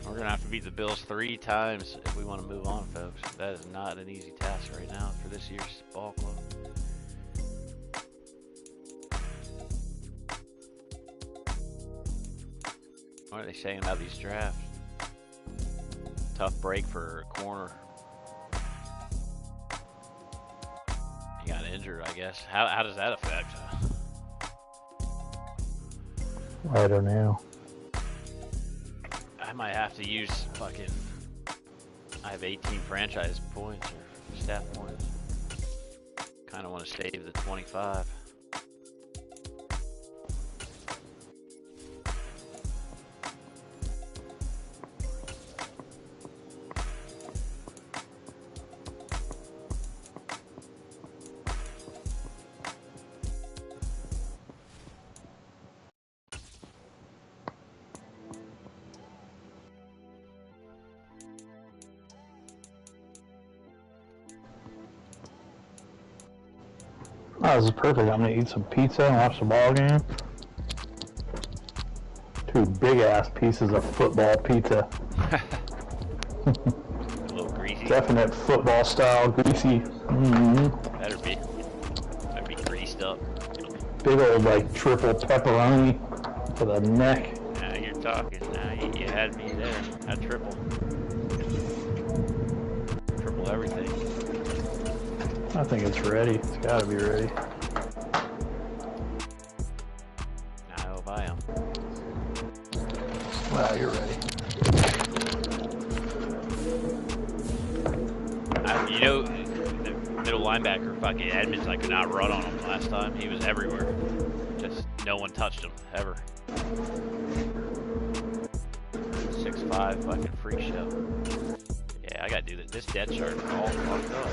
We're going to have to beat the Bills 3 times if we want to move on, folks. That is not an easy task right now for this year's ball club. What are they saying about these drafts? Tough break for a corner. He got injured, I guess. How does that affect? I don't know. I might have to use fucking... I have 18 franchise points or stat points. Kind of want to save the 25. Oh, this is perfect. I'm gonna eat some pizza and watch the ball game. 2 big ass pieces of football pizza. A little greasy. Definite football style, greasy. Mm-hmm. Better be greased up. Big old like triple pepperoni for the neck. Now you're talking. Now you had me there. I triple everything. I think it's ready. It's gotta be ready. I hope I am. Wow, you're ready. You know, the middle linebacker, fucking Edmonds, I could not run on him last time. He was everywhere. Just no one touched him, ever. 6'5", fucking freak show. Yeah, I gotta do that. This dead chart is all fucked up.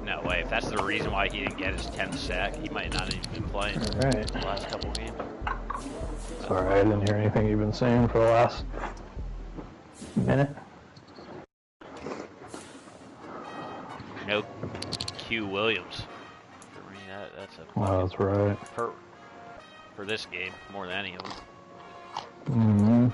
No way. If that's the reason why he didn't get his 10th sack, he might not have even been playing Alright. the last couple of games. Sorry, I didn't hear anything you've been saying for the last minute. No Q Williams. For me, that's a Oh, that's right. for this game more than any of them. Mm-hmm.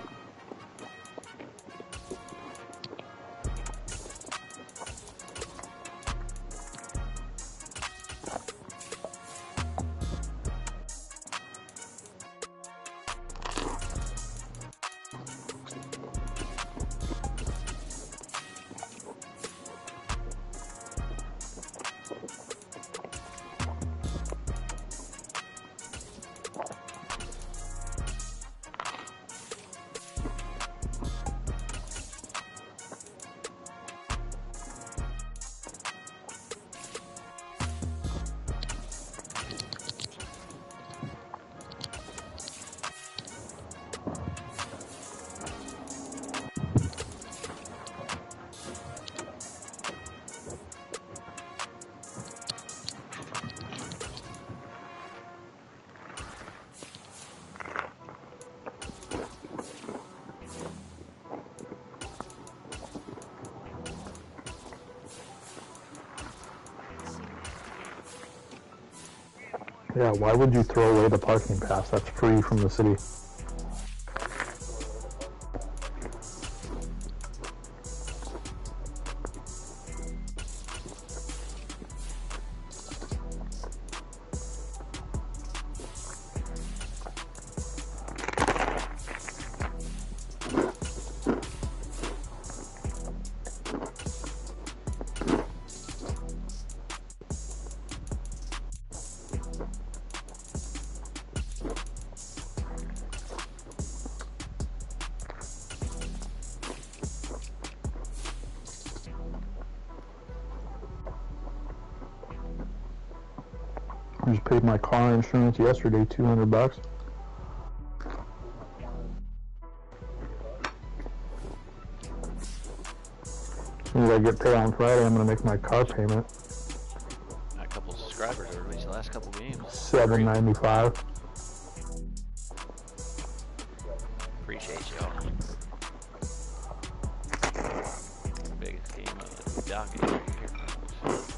Yeah, why would you throw away the parking pass? That's free from the city. I just paid my car insurance yesterday, $200. As soon as I get paid on Friday, I'm gonna make my car payment. Got a couple subscribers over these last couple games. $7.95. Appreciate y'all. Biggest game of the docket right here, folks.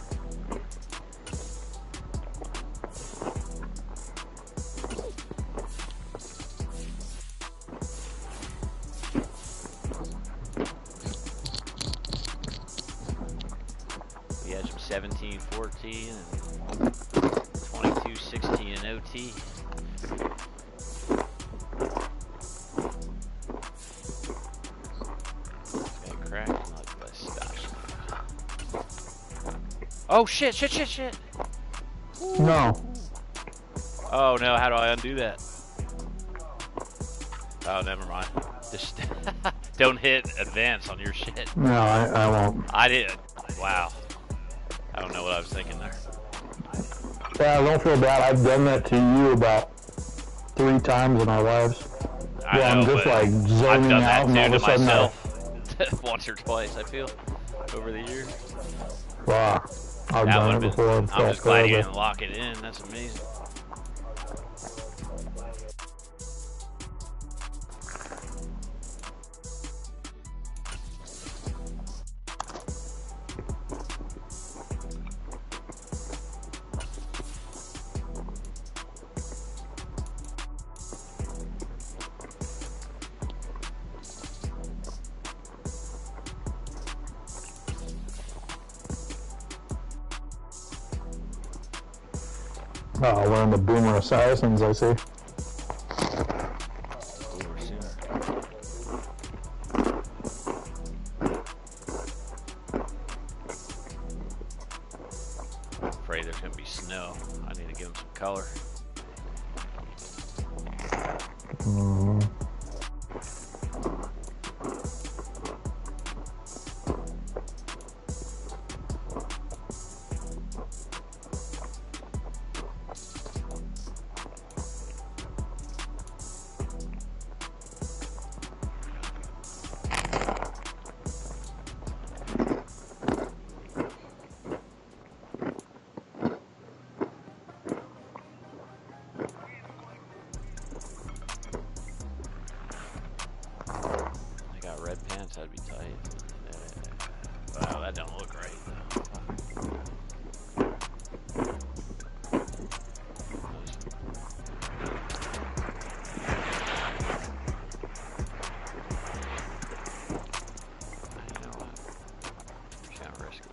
17-14 and 22-16 in OT. Oh shit, shit, shit, shit. No. Oh no, how do I undo that? Oh, never mind. Just don't hit advance on your shit. No, I won't. I did. Wow. I don't know what I was thinking there. Yeah, don't feel bad. I've done that to you about 3 times in our lives. I know, I'm just like zoning I've done out and all that of too a to sudden myself once or twice, I feel, over the years. Wow. I've done it before. I'm just glad you didn't lock it in. That's amazing. Oh, we're in the Boomer Assassins, I see. I'm afraid there's going to be snow. I need to give them some color. That'd be tight. Wow, that don't look right though. You know what? Just gonna risk it.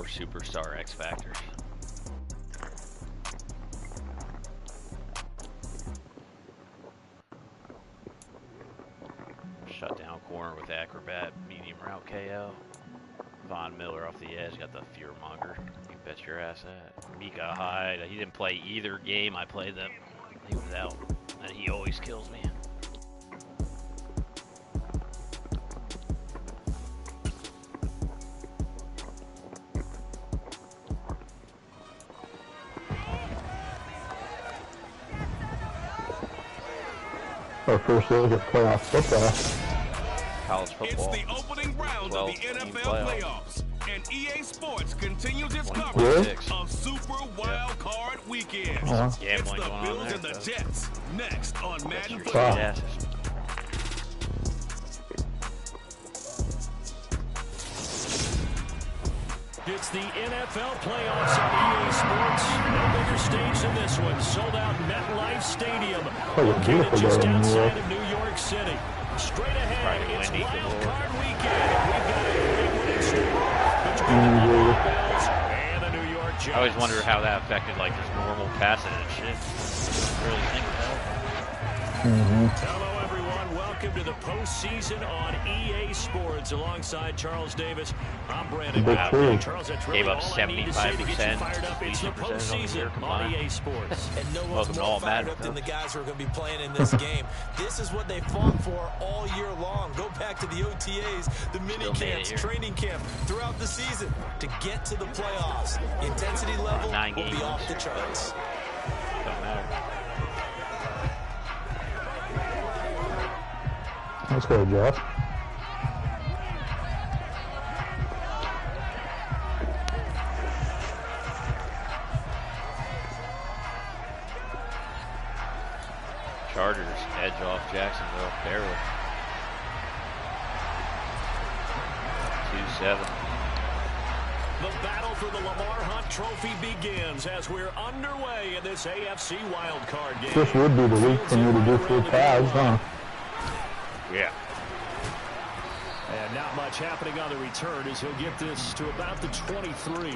Superstar X Factors. Shut down corner with acrobat, medium route KO. Von Miller off the edge, got the fear monger. You bet your ass that. Mika Hyde, he didn't play either game I played them. He was out, and he always kills me. Our first look at playoff football. College football. It's the opening round of the NFL playoffs. And EA Sports continues its Really? coverage of Super Wild Card Weekend. It's the Bills and the Jets next on Madden Football. It's the NFL playoffs on EA Sports. No bigger stage than this one. Sold out MetLife Stadium. Located just outside of New York City. Straight ahead, it's Wild Card Weekend. We've got a great one in store between the Buffalo Bills and the New York Jets. I always wonder how that affected like just normal passing and shit. Really think that. Hello, everyone. Welcome to the postseason on EA Sports. Alongside Charles Davis, I'm Brandon. Charles, that's really gave up all I need to say to get you 75%, fired up. It's the postseason on EA Sports. And no one's more fired up than the guys who are going to be playing in this game. This is what they fought for all year long. Go back to the OTAs, the mini camps, training camp throughout the season to get to the playoffs. The intensity level will be off the charts. Don't matter. Let's go, Jeff. Chargers edge off Jacksonville, barely. 27. The battle for the Lamar Hunt Trophy begins as we're underway in this AFC wildcard game. This would be the week for you to do full pads, huh? Yeah. And not much happening on the return as he'll get this to about the 23.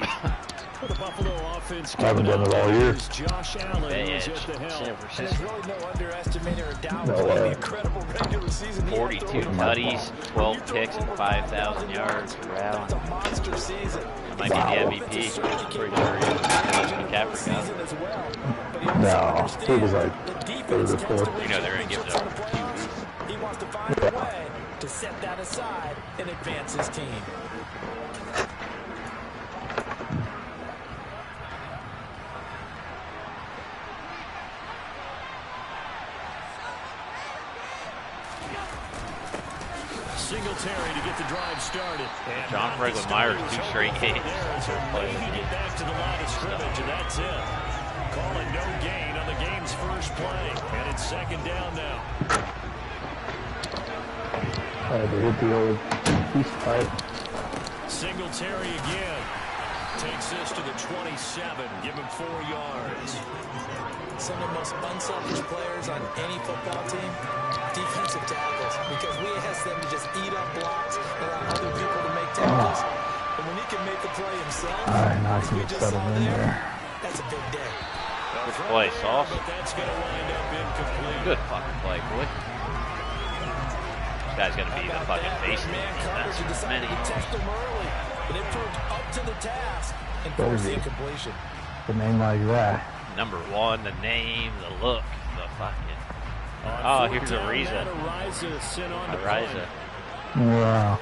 For the Buffalo offense, I haven't done it all year. Josh Allen is at the helm. And there's really no underestimating or doubting the incredible regular season. 42 tutties, 12 picks, and 5,000 yards for Allen. It's a monster season. Might be the MVP. Pretty sure he is. McCaffrey got it. No, he was like third or fourth. You know they're going to give it up. He wants to find a way to set that aside and advance his team. Singletary to get the drive started. John Franklin Myers, 2 straight games. Maybe get back to the line of scrimmage, and that's it. Calling no gain on the game's first play, and it's second down now. I had to hit the old PS5. Singletary again. Takes this to the 27. Give him 4 yards. Some of the most unselfish players on any football team, defensive tackles, because we ask them to just eat up blocks, allow other people to make tackles. But when he can make the play himself, Now I can get settled in there. that's a big day. Good play, Sauce. But that's going to wind up incomplete. Good fucking play, boy. This guy's going to be the fucking face of the defense for many. Test them early, but it proved up to the task and forced the incompletion. The name like that. Number 1, the name, the look, the fucking. Oh, here's Ariza. Ariza. Wow.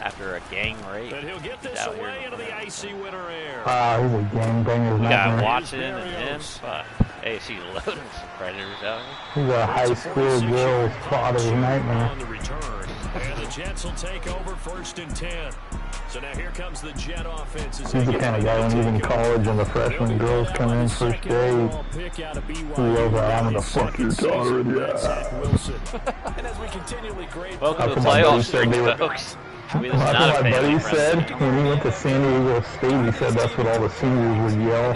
After a gang rape. But he'll get this away into the icy winter air. Wow, he's a gangbanger. We got Watson and him. AFC loading some predators out here. He's a high school girl's father's nightmare. On the return. And the Jets will take over 1st and 10. So now here comes the Jet offense. He's the kind of guy when he's in college and the freshman girls come in first day, he yells out, I'm gonna fuck your daughter, yeah. Welcome to the playoffs, folks. My buddy said when he went to San Diego State, he said that's what all the seniors would yell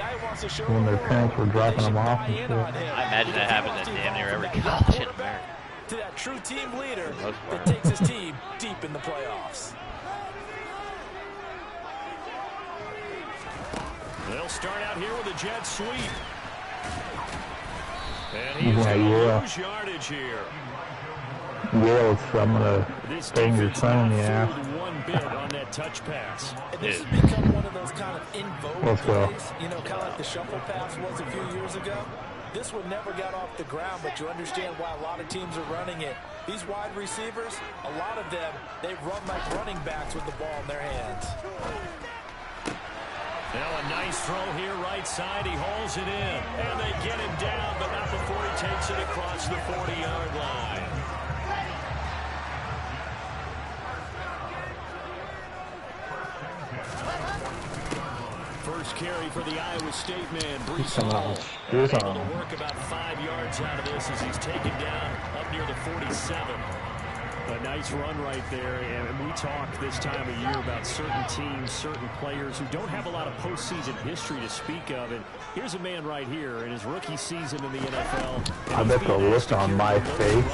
when their parents were dropping them off and shit. I imagine that happens at damn near every college in America. To that true team leader that takes his team deep in the playoffs. They'll start out here with a jet sweep. And he's going to lose yardage here. Yeah, I'm going to bang your son in the ass. One bit on that touch pass. This has become one of those kind of in vogue Let's go. plays. You know, kind of like the shuffle pass was a few years ago. This one never got off the ground, but you understand why a lot of teams are running it. These wide receivers, a lot of them, they run like running backs with the ball in their hands. Now a nice throw here, right side. He hauls it in. And they get him down, but not before he takes it across the 40-yard line. First carry for the Iowa State man, Brees Hall. Able to work about 5 yards out of this as he's taken down up near the 47. A nice run right there, and we talk this time of year about certain teams, certain players who don't have a lot of postseason history to speak of. And here's a man right here in his rookie season in the NFL. I bet the look on my face.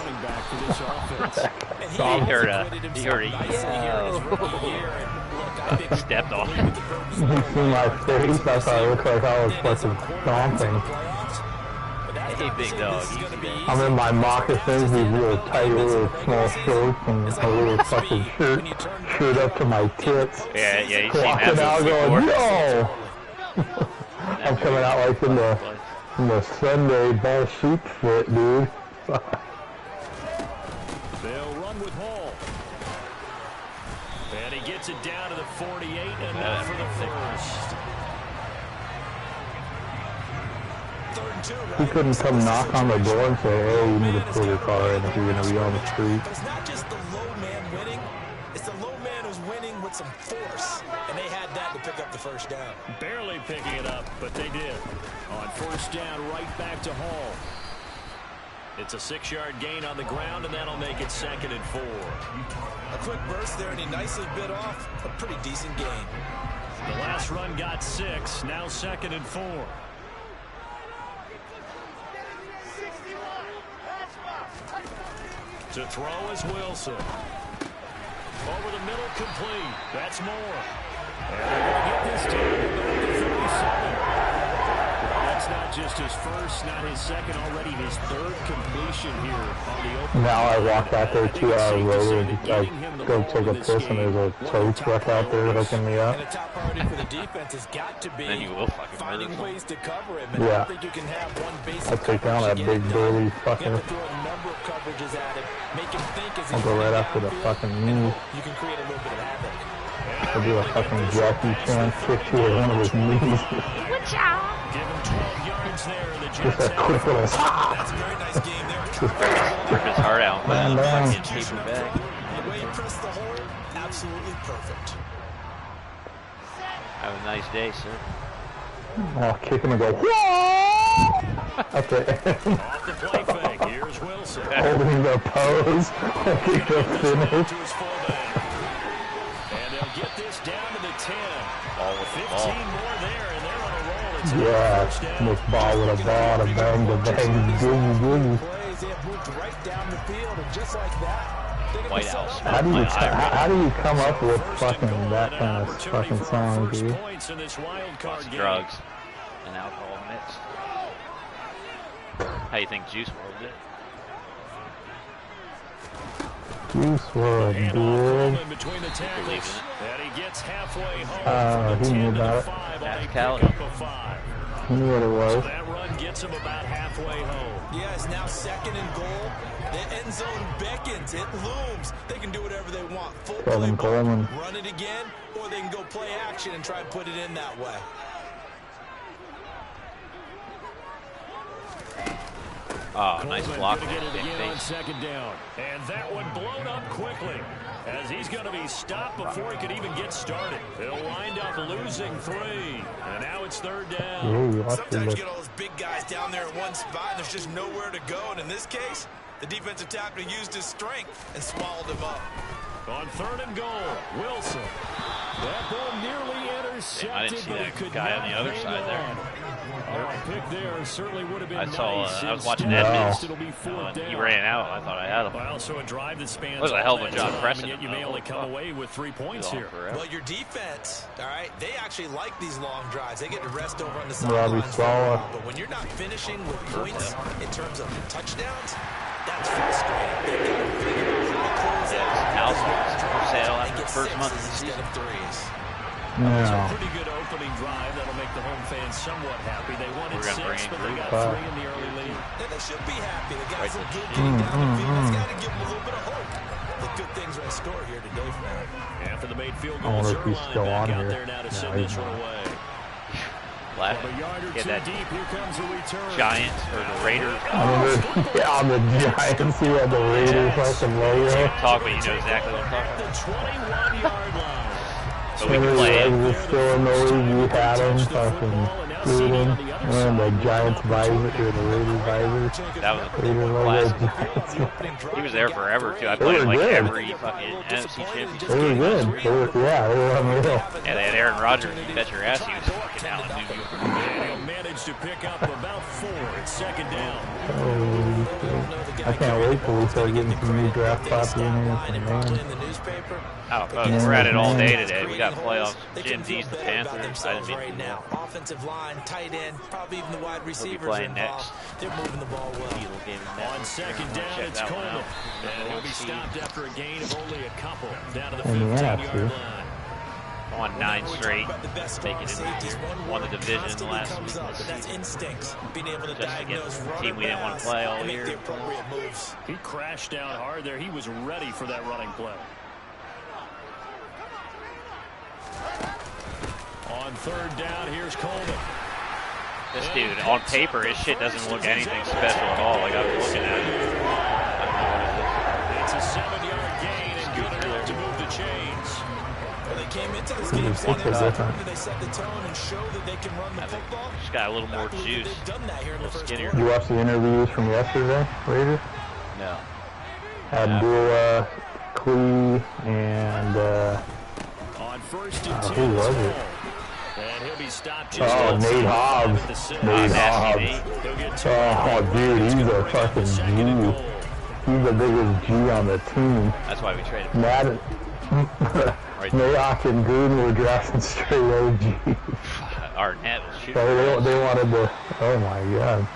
He heard a stepped on. You see my face? I thought it looked like I was fucking stomping. Hey, big dog. I'm in my moccasins, these little tight little small shorts, and a little fucking shirt up to my tits. Yeah, you seen walking that out before. going, yo! I'm coming out like in the Sunday ball suit fit, dude. They'll run with Hall. And he gets it down to the 48, enough for the first. He couldn't come knock on the door and say, hey, you need to pull your car in if you're going to be on the street. But it's not just the low man winning. It's the low man who's winning with some force. And they had that to pick up the first down. Barely picking it up, but they did. On first down, right back to Hall. It's a 6-yard gain on the ground, and that'll make it 2nd and 4. A quick burst there, and he nicely bit off a pretty decent gain. The last run got 6, now 2nd and 4. To throw is Wilson. Over the middle, complete. That's Moore. And they're going to get this down to about the 37. That's not just his first, not his second, already his 3rd completion here on the open. Now I walk out there 2 hours later and go take a piss and there's a tow truck out there hooking me up. And the top priority for the defense has got to be Then you will fucking finding murder ways to cover him. And yeah. I don't think you can have one basic I'll take down that big burly fucker. You have to throw a number of coverages at him, make him think as I'll go right after the fucking knee. You can create a little bit of havoc. I'll do a fucking Jackie Chan kick to one of his knees. Give him 12 yards there, and the Just Jets a quick little That's a very nice game there. Rip his heart out. Man down. Get paper back. The way you press the hole, absolutely perfect. Have a nice day, sir. I'll kick him and go, whoa! At the end. off the play fake. Here's Wilson. Holding the pose. Holding the finish. To his fullback. And they'll get this down to the 10. Ball with the 15 ball. more there, and they're on a roll. It's Yeah, first down. Nick Ball with a ball to bang, googie, googie. Plays, they have moved right down the field, and just like that, they're going White to set House. up. How do you come up with fucking that kind of fucking song, dude? Points in this wild card game. Drugs and alcohol mixed. How you think Juice WRLD did? Juice WRLD, dude. In between the tackles, Believe in it. and he gets halfway home. He knew From the 10 to about the it. 5 on Ask a Callie. pickup of 5. He knew what it So was. that run gets him about halfway home. Yeah, it's now 2nd and goal. The end zone beckons. It looms. They can do whatever they want. Full Kevin play ball, Coleman. run it again, or they can go play action and try and put it in that way. Oh, nice block. Gonna get it Big again on face. 2nd down. And that one blown up quickly, as he's going to be stopped before he could even get started. He'll wind up losing 3. And now it's 3rd down. Yeah, you watch Sometimes you it. get all those big guys down there in one spot, and there's just nowhere to go. And in this case, the defensive tackle used his strength and swallowed him up. On 3rd and goal, Wilson. That ball nearly intercepted, I didn't see but he that could guy not on the other hang side there. on. A pick there certainly would have been I saw, nice. I was watching Instead, Edmonds. it'll be 4th down. He ran out. I thought I had him. Well, so a drive that spans It was a hell of a all that job time, pressing and yet you him, may though. only come away with 3 points here. Well, your defense, all right, they actually like these long drives. They get to rest over on the Robbie sidelines. Sala. But when you're not finishing with points in terms of touchdowns, that's frustrating. They got to figure out how to close Yeah, out. house for sale And after get the first month of the sixes season. instead of threes. It's a No. pretty good opening drive. That'll make the home fans somewhat happy. They wanted We're gonna 6, bring but they got Drew 3 in the early lead. And they should be happy. The guys Right. look good getting down the field. That's got to give them a little bit of hope. The good things are in store here today for them. After the made field I goal, wonder if he's Zerline still back on out here. there now to No, send he's this one not. away. Last A yard or get 2 that deep. Here comes a return. Giants or the Raiders. Yeah, on the Giants, he had the Raiders fucking logo. Talk, but you know exactly what I'm talking The about. 21-yard line. So we can Henry play Ruggs it. was still in the league. You had him fucking shooting. And the Giants visor, or the Raiders visor. That was a Raider cool logo. classic. He was there forever, too. I They played were him like good. every fucking NFC championship. They were good. They were, yeah, they were unreal. Yeah, they had Aaron Rodgers. You bet your ass he was fucking out in New York. And he'll manage to pick up about 4 at 2nd down. Holy shit. I can't wait till we start getting some new draft spots in here for the man. Oh, we're at it all day today. We got playoffs. Jim D's the Panthers. I didn't mean right to now. Offensive line, tight end, probably even the wide receivers playing involved. next. They're moving the ball well. On 2nd down, Check it's that one Coleman. out. And he'll be stopped after a gain of only a couple. Down to the In the 15-yard NFC. line. On 9 straight. Make Make it in the year. Won the division last week. That's instincts. Being able to Just to get diagnose the run team or we didn't want to pass play all and make year. the appropriate moves. He crashed down hard there. He was ready for that running play. On 3rd down, here's Coleman. This dude, on paper, his shit doesn't look anything special at all. Like, I'm looking at it. I don't know what it is. It's a 7-yard gain and good enough to move the chains. Well, they came into to this game saying that they set the tone and show that they can run the football. Just got a little more juice. They've done that here in the first quarter. You watched the interviews from yesterday, Raiders? No. Abdullah, Clee, and on first and who was it? And he'll be stopped just Nate Hobbs. Nate Hobbs. Oh, dude, he's a fucking G. He's the biggest G on the team. That's why we traded. Madden. Mayock and Green were drafting straight OG. Arnett was shooting. So they wanted to. Oh my god.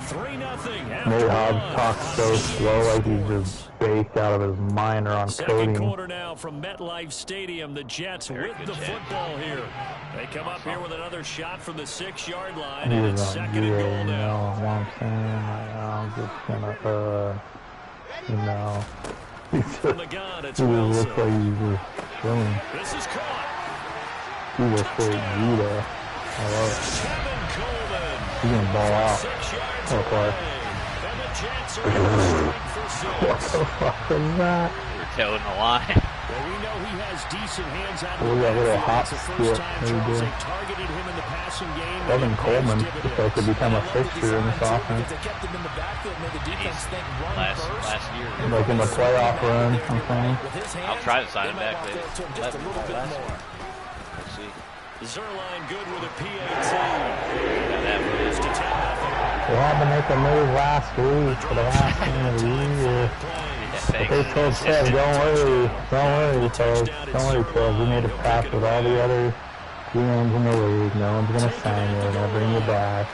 3-0. Nate Hobbs talks so slow, like he's just baked out of his mind or on coding. Second quarter now from MetLife Stadium. The Jets with the football here. They come up here with another shot from the 6-yard line, and it's second and goal now. You know what I'm saying? I'm just gonna, From the gun, it's he Wilson. looks like he's just chilling. This is caught. He looks like Vita. I love it. Kevin Coleman. He's gonna ball out. 6 yards Oh, boy. away. And the Jets are going to strike for 6. What the fuck is that? We were towing the line. Well, we know he has decent hands out Oh, of the that little backfield. hop It's the skip. first time There you Charles go. they targeted him in the passing game. Kevin Coleman looks like to become a fixture in this offense. They kept him in the backfield, made the defense think run Last first. year. Like in the playoff run, I'm saying. With his hands, I'll try to sign him they back might later. want to go to him just a little bit more. Let's see. Zerline good with a PAT. Got that for It's to 10-0. They had to make a move last week for the last game of the year. But they told Ted, don't worry, Ted. Don't worry, Ted. We made a pact with all the other GMs in the league. No one's going to sign you. We're going to bring you back.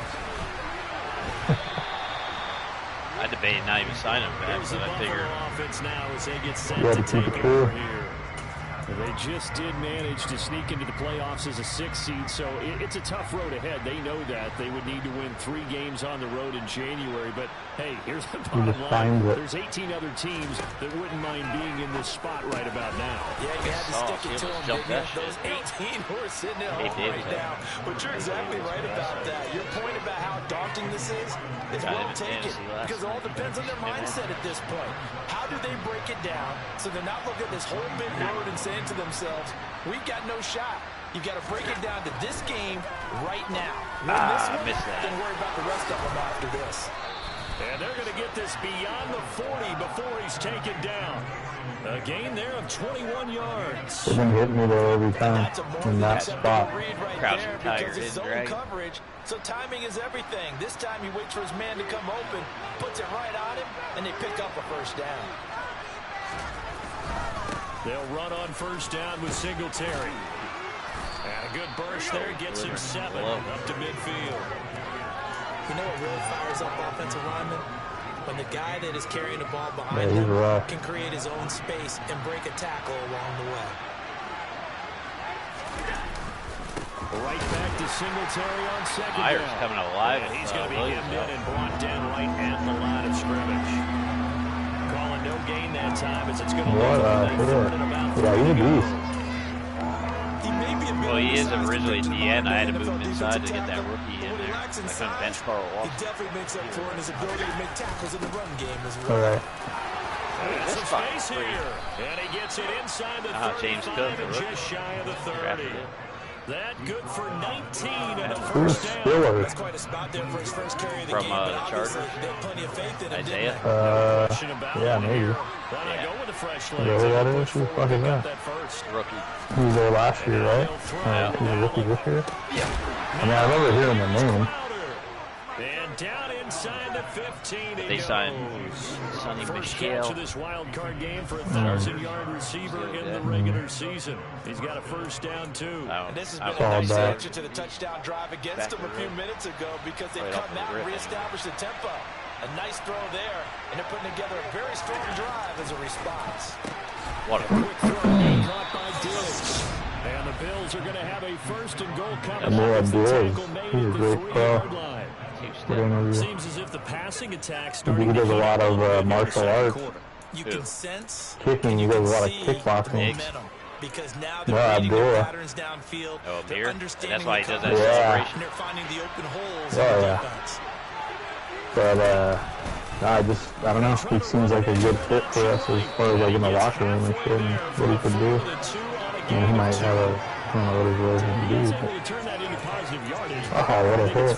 I debated not even signing him back, but I figured. Offense now as they get set You had to to keep take it it true. over here. They just did manage to sneak into the playoffs as a 6th seed, so it's a tough road ahead. They know that. They would need to win 3 games on the road in January. But, hey, here's the bottom line. There's 18 other teams that wouldn't mind being in this spot right about now. Yeah, you had to stick it to them, didn't you? Those 18 who are sitting at home right now. But you're exactly right about that. Your point about how daunting this is well taken. Because it all depends on their mindset at this point. How do they break it down so they're not looking at this whole big road and saying to themselves, we've got no shot. You've got to break it down to this game right now. Win this one, then worry about the rest of them after this. And they're going to get this beyond the 40 before he's taken down. A gain there of 21 yards. They've been hitting me there every time in that spot. Crouching tiger is drag. Coverage, so timing is everything. This time he waits for his man to come open, puts it right on him, and they pick up a first down. They'll run on first down with Singletary. And a good burst there gets him 7 up to midfield. You know what really fires up offensive linemen? When the guy that is carrying the ball behind him can create his own space and break a tackle along the way. Right back to Singletary on second down. Myers coming alive. And he's going to be hemmed in and brought down right at the line of scrimmage. Calling no gain that time as it's going to look like third and about 3 he's a beast. Well, he is originally at the end. I had to move him inside to get that rookie in there. I couldn't bench Carl Walker. He definitely makes up for it in his ability to make tackles in the run game as well. All right. Some space here. And he gets it inside the 35 James Cook, and just shy of the 30. That good for 19 and a Who's first down. Stiller? That's quite a spot there for his first carry of the From game. the Chargers. They have plenty of faith in him. Isaiah. Yeah, maybe. Why not go with the fresh Yeah, who that is? Who the fuck is that? Rookie. He was there last year, right? He's a rookie this year? Yeah. I mean, I remember hearing the name. And down inside the 15 They signed Sonny First Michel. catch of this wild card game for a 1,000-yard receiver in the regular season. He's got a first down, too. And this has been a nice answer to the touchdown drive against them a few minutes ago because they've come out and reestablished the tempo. A nice throw there, and they're putting together a very strong drive as a response. What a quick throw caught by Diggs. And the Bills are going to have a first and goal coming up as the tackle made at the 3-yard line. Seems as if the passing attack starting He does a lot of martial arts. You can sense kicking. He does a lot of kickboxing. Because now they're reading their patterns downfield. They're understanding that's why he does that celebration. They're finding the open holes in the defense. But I don't know. He seems like a good fit for us as far as like in the locker room and shit and what he could do. He might have a, I don't know what his role is going to be. But... Oh, what a hit.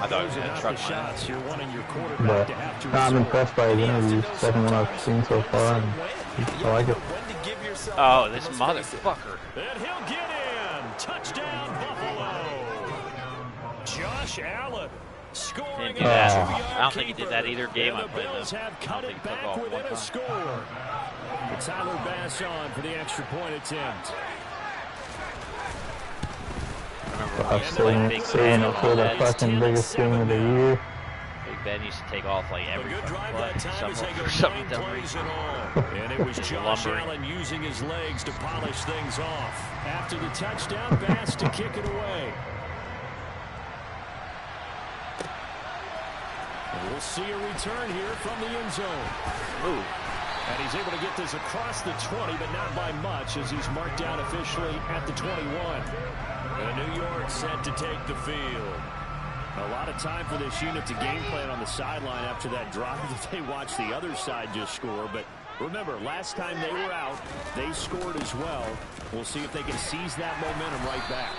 I thought he was going to truck shots. But I'm impressed by his interviews. Second one I've seen so far, and I like it. Oh, this motherfucker. And he'll get in. Touchdown, Buffalo. Josh Allen. Didn't do that. I don't think he did that either game I played them. Cut it back within a score. Tyler Bass on for the extra point attempt. I'm saying it for the fucking biggest game of the year. Big Ben used to take off like every play. For some dumb reason. And it was Josh Allen using his legs to polish things off. After the touchdown, Bass to kick it away. And we'll see a return here from the end zone. Ooh. And he's able to get this across the 20, but not by much, as he's marked down officially at the 21. And New York set to take the field. A lot of time for this unit to game plan on the sideline after that drive that they watched the other side just score. But remember, last time they were out, they scored as well. We'll see if they can seize that momentum right back.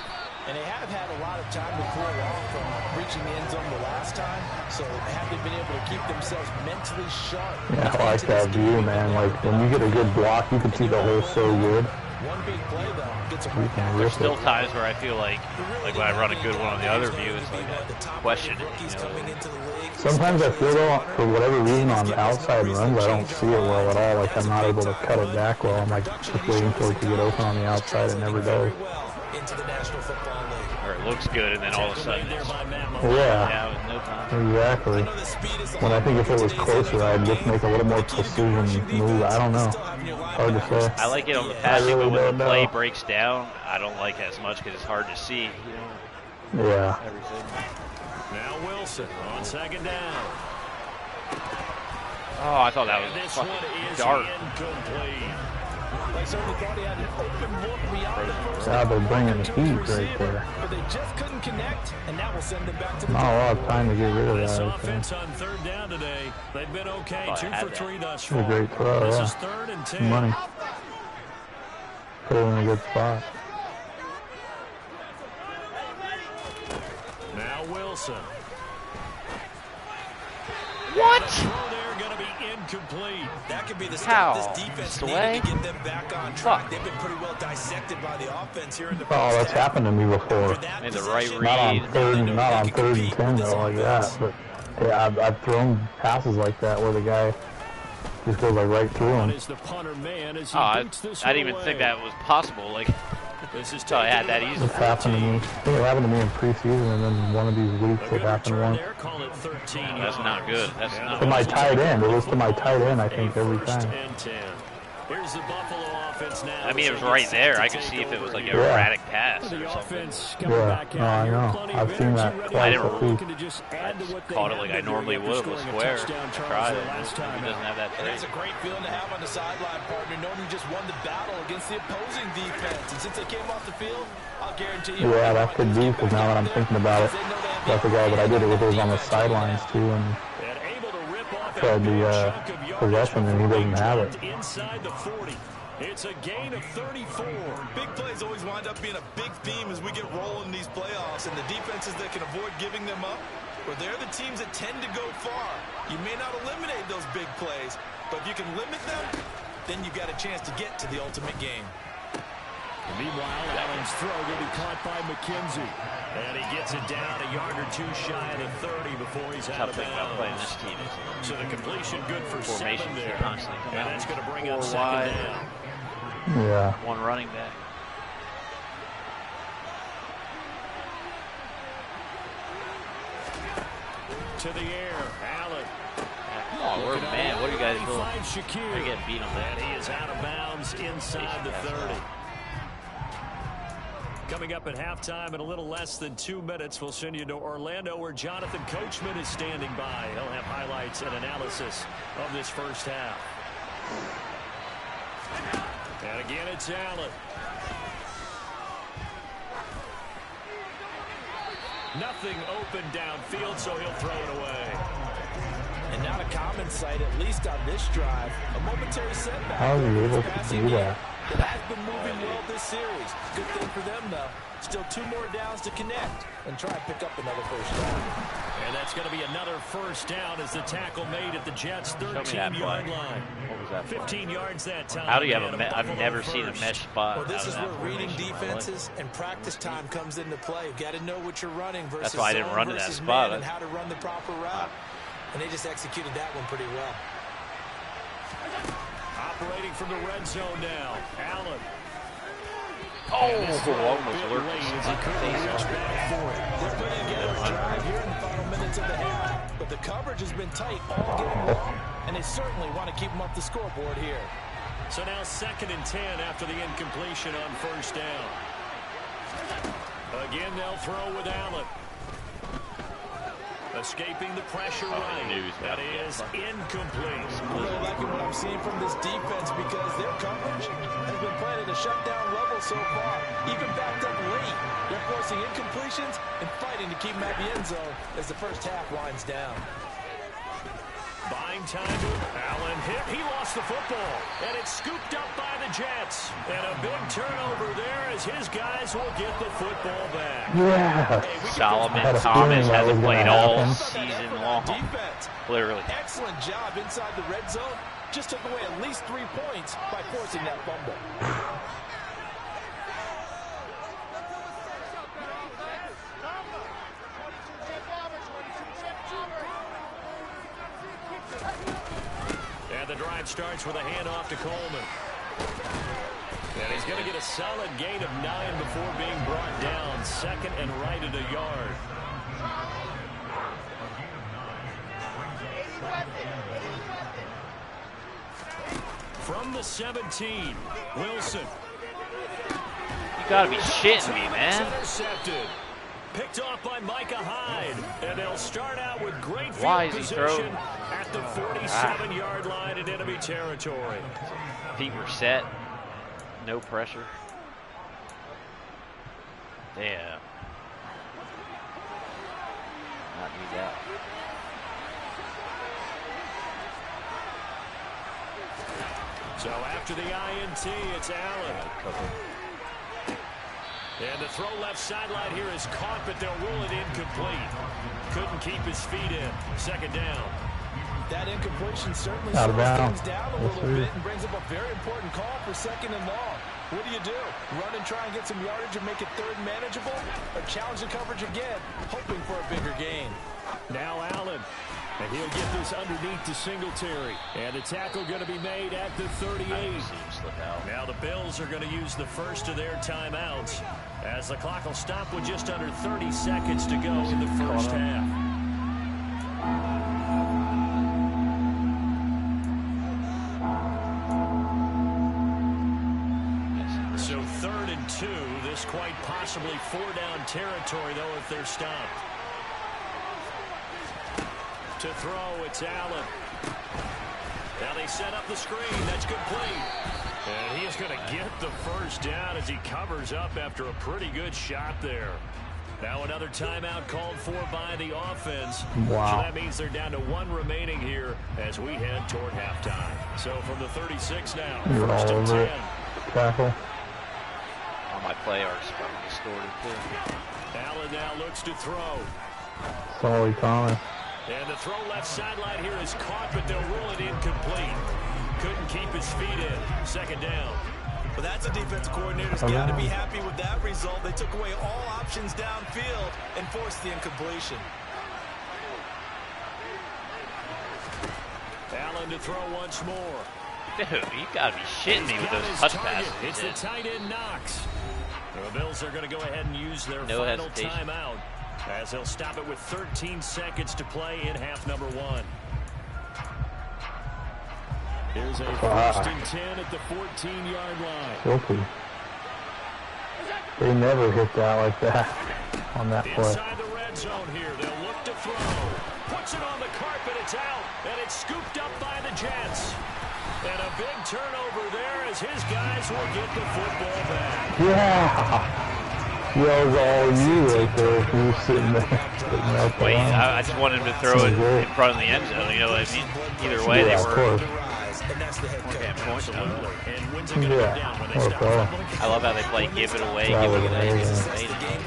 And they have had a lot of time to cool off from reaching the end zone the last time, so have they been able to keep themselves mentally sharp? Yeah, I like that view, man. Like, when you get a good block, you can see the hole so good. One big play, though, gets a There's still times where I feel like when I run a good one on the other view, it's like a question. You know? Sometimes I feel, though, for whatever reason, on the outside runs, I don't see it well at all. Like, I'm not able to cut it back well. I'm, like, just waiting for it to get open on the outside. It never does. Into the National Football League. Or it looks good, and then all of a sudden it's with no time. Exactly. When I think if it was closer, I'd just make a little more precision move. I don't know. Hard to say. I like it on the passing, but when the play breaks down, I don't like it as much because it's hard to see. You know, yeah. Everything. Now Wilson on second down. Oh, I thought that was fucking dark. Now they're bringing the heat right there. But they just couldn't connect, and that will send them back to the not a lot of time to get rid of that. This offense on third down today. They've been okay. 2 for 3 thus far. A great throw, This yeah. is 3rd and 10. Money. Put it in a good spot. Now Wilson. What? Throw there going to be incomplete. That could be the How? This defense needed to get them back on track. They've been pretty well dissected by the offense here in the Oh, that's happened to me before. Made the right read. Not on 3rd and 10 though, like that. But yeah, I've thrown passes like that where the guy just goes like right through him. I didn't even think that was possible. Like, so I had that easy. It's happened to me. I think it happened to me in preseason, and then one of these weeks it happened once. That's not good. That's not to my tight end. It was to my tight end, I think, every time. Here's the Buffalo offense now. I mean, it was right there. I could see if it was like an erratic pass or something. Yeah, no, I know. I've seen that I twice. I just caught it like I normally would with square. I tried it. He doesn't have that And trait. it's a great feeling to have on the sideline, partner, knowing you just won the battle against the opposing defense. And since they came off the field, I'll guarantee you. Yeah, that could be, because now that I'm thinking about it, that's the guy that I did it with. It was on the sidelines, too, and tried the possession, and he doesn't have it. Inside the 40. It's a gain of 34. Big plays always wind up being a big theme as we get rolling in these playoffs, and the defenses that can avoid giving them up, well, they're the teams that tend to go far. You may not eliminate those big plays, but if you can limit them, then you've got a chance to get to the ultimate game. Meanwhile, Allen's throw will be caught by McKenzie. And he gets it down a yard or 2 shy of the 30 before he's out of bounds. This team is So the completion good for formation 7 there. constantly come And out. that's going to bring 4 up wide. 2nd down. Yeah. One running back. To the air, Allen. Oh, man, what are you guys doing? They're getting beat on that. And he is out of bounds inside the 30. Coming up at halftime in a little less than 2 minutes, we'll send you to Orlando, where Jonathan Coachman is standing by. He'll have highlights and analysis of this first half. And again, it's Allen. Nothing open downfield, so he'll throw it away. And not a common sight, at least on this drive. A momentary setback. How are you able to do that? that has been moving well this series. Good thing for them, though. Still 2 more downs to connect and try and pick up another first down. And that's going to be another first down as the tackle made at the Jets' 13-yard line. What was that 15 yards that time. How do you have a I've never seen a mesh spot. Well, this is where reading defenses and practice time comes into play. Got to know what you're running versus that's why I didn't run to that spot. And how to run the proper route. And they just executed that one pretty well. Operating from the red zone now. Allen. Oh, almost lurking. They're putting together a drive here in the final minutes of the half. But the coverage has been tight all game long. And they certainly want to keep them up the scoreboard here. So now 2nd and 10 after the incompletion on first down. Again, they'll throw with Allen. Escaping the pressure right. That is incomplete. I'm really liking what I'm seeing from this defense because their coverage has been playing at a shutdown level so far. Even backed up late. They're forcing incompletions and fighting to keep them at the end zone as the first half winds down. Buying time to Allen hit. He lost the football. And it's scooped up by the Jets. And a big turnover there as his guys will get the football back. Yeah. Hey, Solomon Thomas hasn't played all season long. Defense. Literally. Excellent job inside the red zone. Just took away at least 3 points by forcing that fumble. The drive starts with a handoff to Coleman. And he's going to get a solid gain of 9 before being brought down. 2nd and right at a yard. From the 17, Wilson. You got to be shitting me, man. Intercepted. Picked off by Micah Hyde. And they'll start out with great field position at the 47-yard line in enemy territory. Feet were set. No pressure. Damn. Not need that. So after the INT, it's Allen. And the throw left sideline here is caught, but they'll rule it incomplete. Couldn't keep his feet in. 2nd down. That incompletion certainly slows things down a little bit and brings up a very important call for 2nd and long. What do? Run and try and get some yardage and make it 3rd manageable? Or challenge the coverage again, hoping for a bigger gain? Now Allen. And he'll get this underneath to Singletary. And the tackle going to be made at the 38. Now the Bills are going to use the first of their timeouts as the clock will stop with just under 30 seconds to go in the first half. So 3rd and 2. This quite possibly 4-down territory, though, if they're stopped. To throw, it's Allen. Now they set up the screen. That's complete. And he is going to get the first down as he covers up after a pretty good shot there. Now another timeout called for by the offense. Wow. So that means they're down to 1 remaining here as we head toward halftime. So from the 36 now, You're 1st and 10. Tackle. All my play art's probably distorted too. Allen now looks to throw. Sorry, Thomas. And the throw left sideline here is caught, but they'll rule it incomplete. Couldn't keep his feet in. 2nd down. Well, that's a defensive coordinator's got to be happy with that result. They took away all options downfield and forced the incompletion. Allen to throw once more. Dude, you got to be shitting me with those touch passes. It's the tight end Knox. The Bills are going to go ahead and use their final timeout as they'll stop it with 13 seconds to play in half number 1. Here's a 1st and 10 at the 14-yard line. Guilty. They never hit that like that on that play. Inside the red zone here, they'll look to throw. Puts it on the carpet, it's out, and it's scooped up by the Jets. And a big turnover there as his guys will get the football back. Yeah. That was all you right there. You were sitting there. Wait, I just wanted him to throw it in front of the end zone. You know what I mean? Either way, they were. and that's the head coach. And wins it going to go down when they stop fumbling. I love how they play give it away, give it away.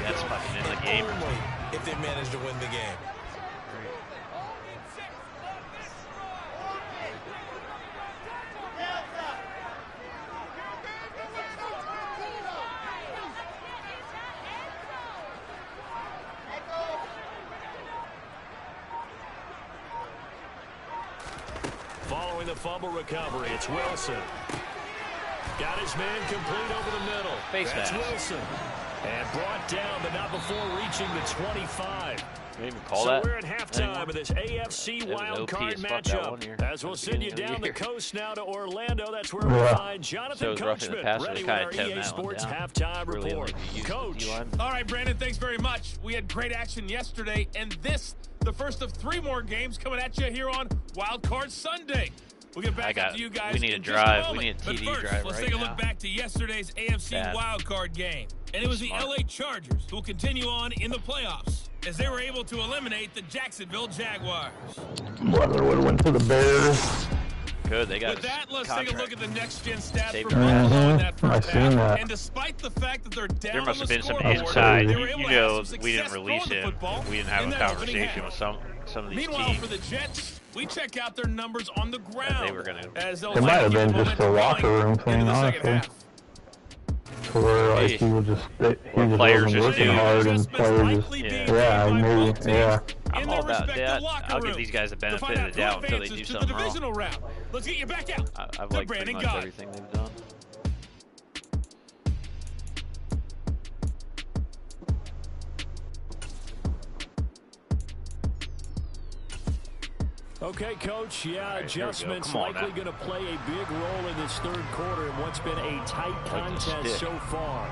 That's fucking in the game. If they manage to win the game. Following the fumble recovery, it's Wilson. Got his man complete over the middle. That's Wilson. And brought down, but not before reaching the 25. You even call so that? We're at halftime of this AFC wildcard matchup. As we'll send you down the coast now to Orlando. That's where we'll find Jonathan Coachman ready with our EA Sports halftime report. Coach. All right, Brandon, thanks very much. We had great action yesterday, and this, the first of 3 more games coming at you here on Wildcard Sunday. We'll get back to you guys. We need a drive. We need a TD but first, drive. Let's take a look back to yesterday's AFC wildcard game. And it was the LA Chargers who will continue on in the playoffs as they were able to eliminate the Jacksonville Jaguars. Weather would have went to the Bears. Good, they got With that, let's take a look at the next-gen stats for Buffalo in that first half. And despite the fact that they're down, there must have been some scoreboard, inside. You know, we didn't release him. We didn't have a conversation with some of these Meanwhile, teams. for the Jets, we check out their numbers on the ground. They were gonna. It might have been just a locker room thing, honestly. To where like he was just wasn't working hard and players just maybe. I'm all about that. I'll give these guys the benefit of the doubt until they do something wrong. Let's get you back out. I've liked pretty much everything they've done. Okay, Coach. Yeah, adjustments likely going to play a big role in this third quarter in what's been a tight contest so far.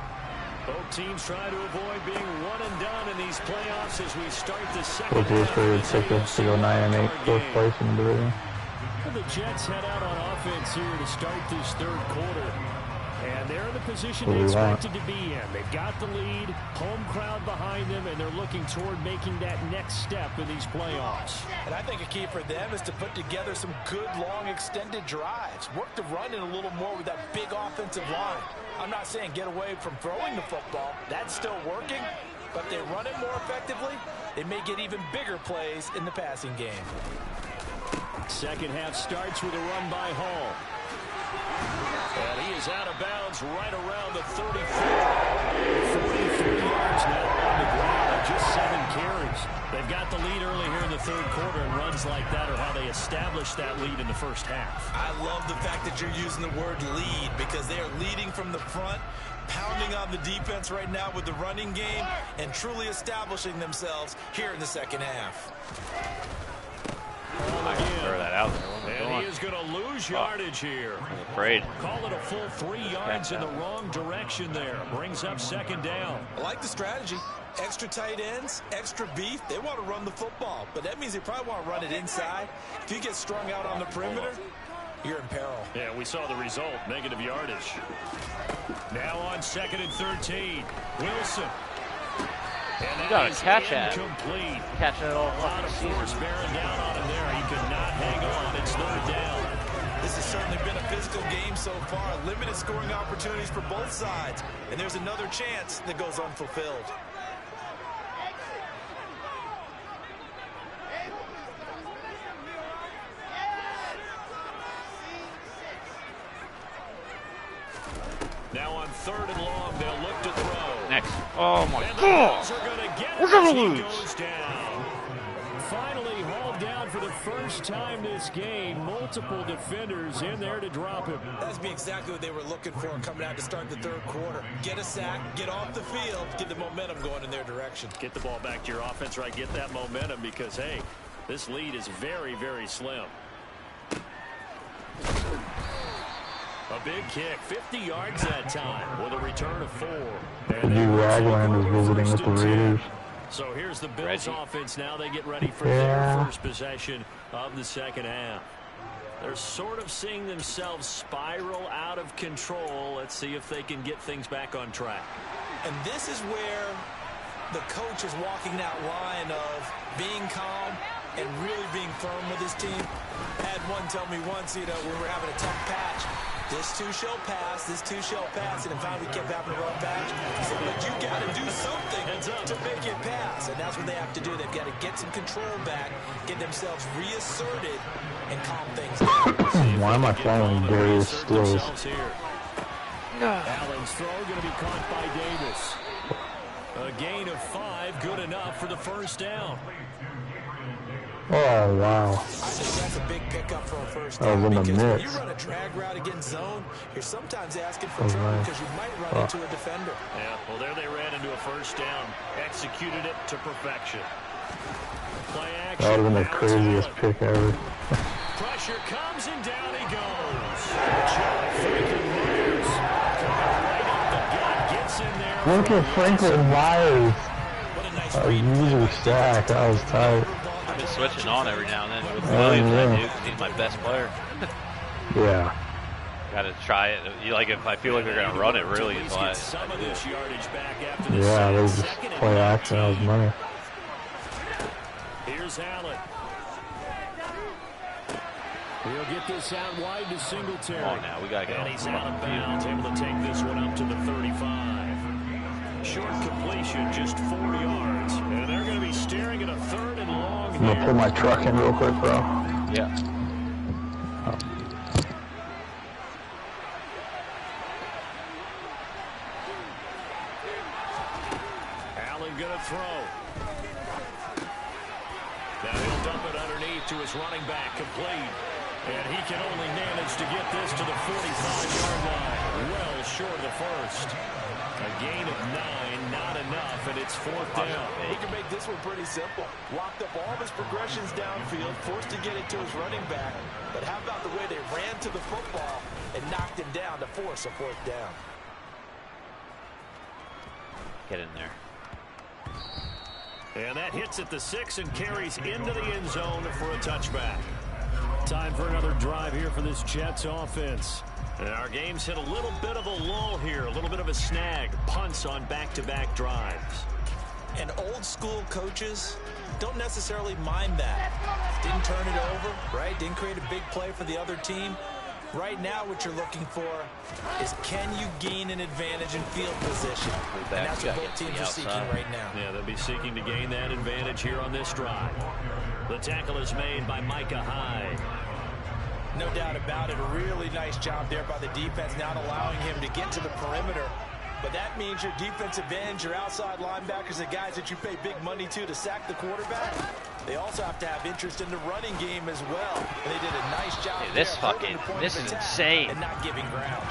Both teams trying to avoid being one and done in these playoffs as we start the second half. To go 9-8, fourth place in the division. The Jets head out on offense here to start this third quarter. And they're in the position they expected to be in. They've got the lead, home crowd behind them, and they're looking toward making that next step in these playoffs. And I think a key for them is to put together some good, long, extended drives. Work the run in a little more with that big offensive line. I'm not saying get away from throwing the football. That's still working. But if they run it more effectively, they may get even bigger plays in the passing game. Second half starts with a run by Hall. And he is out of bounds right around the 34. 43 yards now on the ground, just 7 carries. They've got the lead early here in the third quarter, and runs like that are how they established that lead in the first half. I love the fact that you're using the word lead because they are leading from the front, pounding on the defense right now with the running game, and truly establishing themselves here in the second half. I can throw that out there. And he is going to lose yardage here. I'm afraid. Call it a full 3 yards in the wrong direction there. Brings up second down. I like the strategy. Extra tight ends, extra beef. They want to run the football, but that means they probably want to run it inside. If you get strung out on the perimeter, you're in peril. Yeah, we saw the result. Negative yardage. Now on 2nd and 13. Wilson. You got to catch that. Catch that all. A lot of force bearing down on him there. He could not hang on. It's third down. This has certainly been a physical game so far. Limited scoring opportunities for both sides. And there's another chance that goes unfulfilled. Now on 3rd and long, they'll look to throw. Next. Oh my God! We're gonna lose. Goes down. Finally hauled down for the first time this game. Multiple defenders in there to drop him. That's exactly what they were looking for coming out to start the third quarter. Get a sack, get off the field, get the momentum going in their direction. Get the ball back to your offense, right? Get that momentum because, hey, this lead is very, very slim. A big kick, 50 yards that time with a return of 4. And Ragland is visiting with the Raiders. So here's the Bills offense now. They get ready for their first possession of the second half. They're sort of seeing themselves spiral out of control. Let's see if they can get things back on track. And this is where the coach is walking that line of being calm, and really being firm with his team. I had one tell me once, you know, when we were having a tough patch, this too shall pass, this too shall pass, and in fact we kept having a rough patch. He said, but you got to do something to make it pass, and that's what they have to do. They've got to get some control back, get themselves reasserted, and calm things down. Why am I following Darius Stills? Allen's throw going to be caught by Davis. A gain of 5, good enough for the first down. Oh, wow. I think that's a big pickup for a first down. Because when you run a drag route against zone, you're sometimes asking for trouble because you might run into a defender. Yeah, well, there they ran into a first down. Executed it to perfection. Play action. That would have been the craziest pick ever. Pressure comes and down he goes. Look at Franklin Myers. A user sack. That was tight. I've been switching on every now and then with Williams, I do, because he's my best player. Yeah. Got to try it. You like if I feel like they're gonna run it, really is why. Yeah, they just play action. That was money. Here's Allen. He'll get this out wide to Singletary. Come on now, we gotta go. And he's out of bounds, able to take this one up to the 35. Short completion, just 4 yards. And they're going to be staring at a 3rd and long. I'm going to pull my truck in real quick, bro. Yeah. Oh. Allen going to throw. Now he'll dump it underneath to his running back, complete. And he can only manage to get this to the 45-yard line. Well short of the first. A gain of 9, not enough, and it's 4th down. We can make this one pretty simple. Locked up all of his progressions downfield, forced to get it to his running back. But how about the way they ran to the football and knocked him down to force a 4th down? Get in there. And that hits at the 6 and carries into the end zone for a touchback. Time for another drive here for this Jets offense. And our game's hit a little bit of a lull here, a little bit of a snag. Punts on back-to-back drives. And old-school coaches don't necessarily mind that. Didn't turn it over, right? Didn't create a big play for the other team. Right now, what you're looking for is can you gain an advantage in field position? And that's what both teams are seeking right now. Yeah, they'll be seeking to gain that advantage here on this drive. The tackle is made by Micah Hyde. No doubt about it. A really nice job there by the defense, not allowing him to get to the perimeter. But that means your defensive ends, your outside linebackers, the guys that you pay big money to sack the quarterback, they also have to have interest in the running game as well. And they did a nice job. Dude, this is insane. And not giving ground.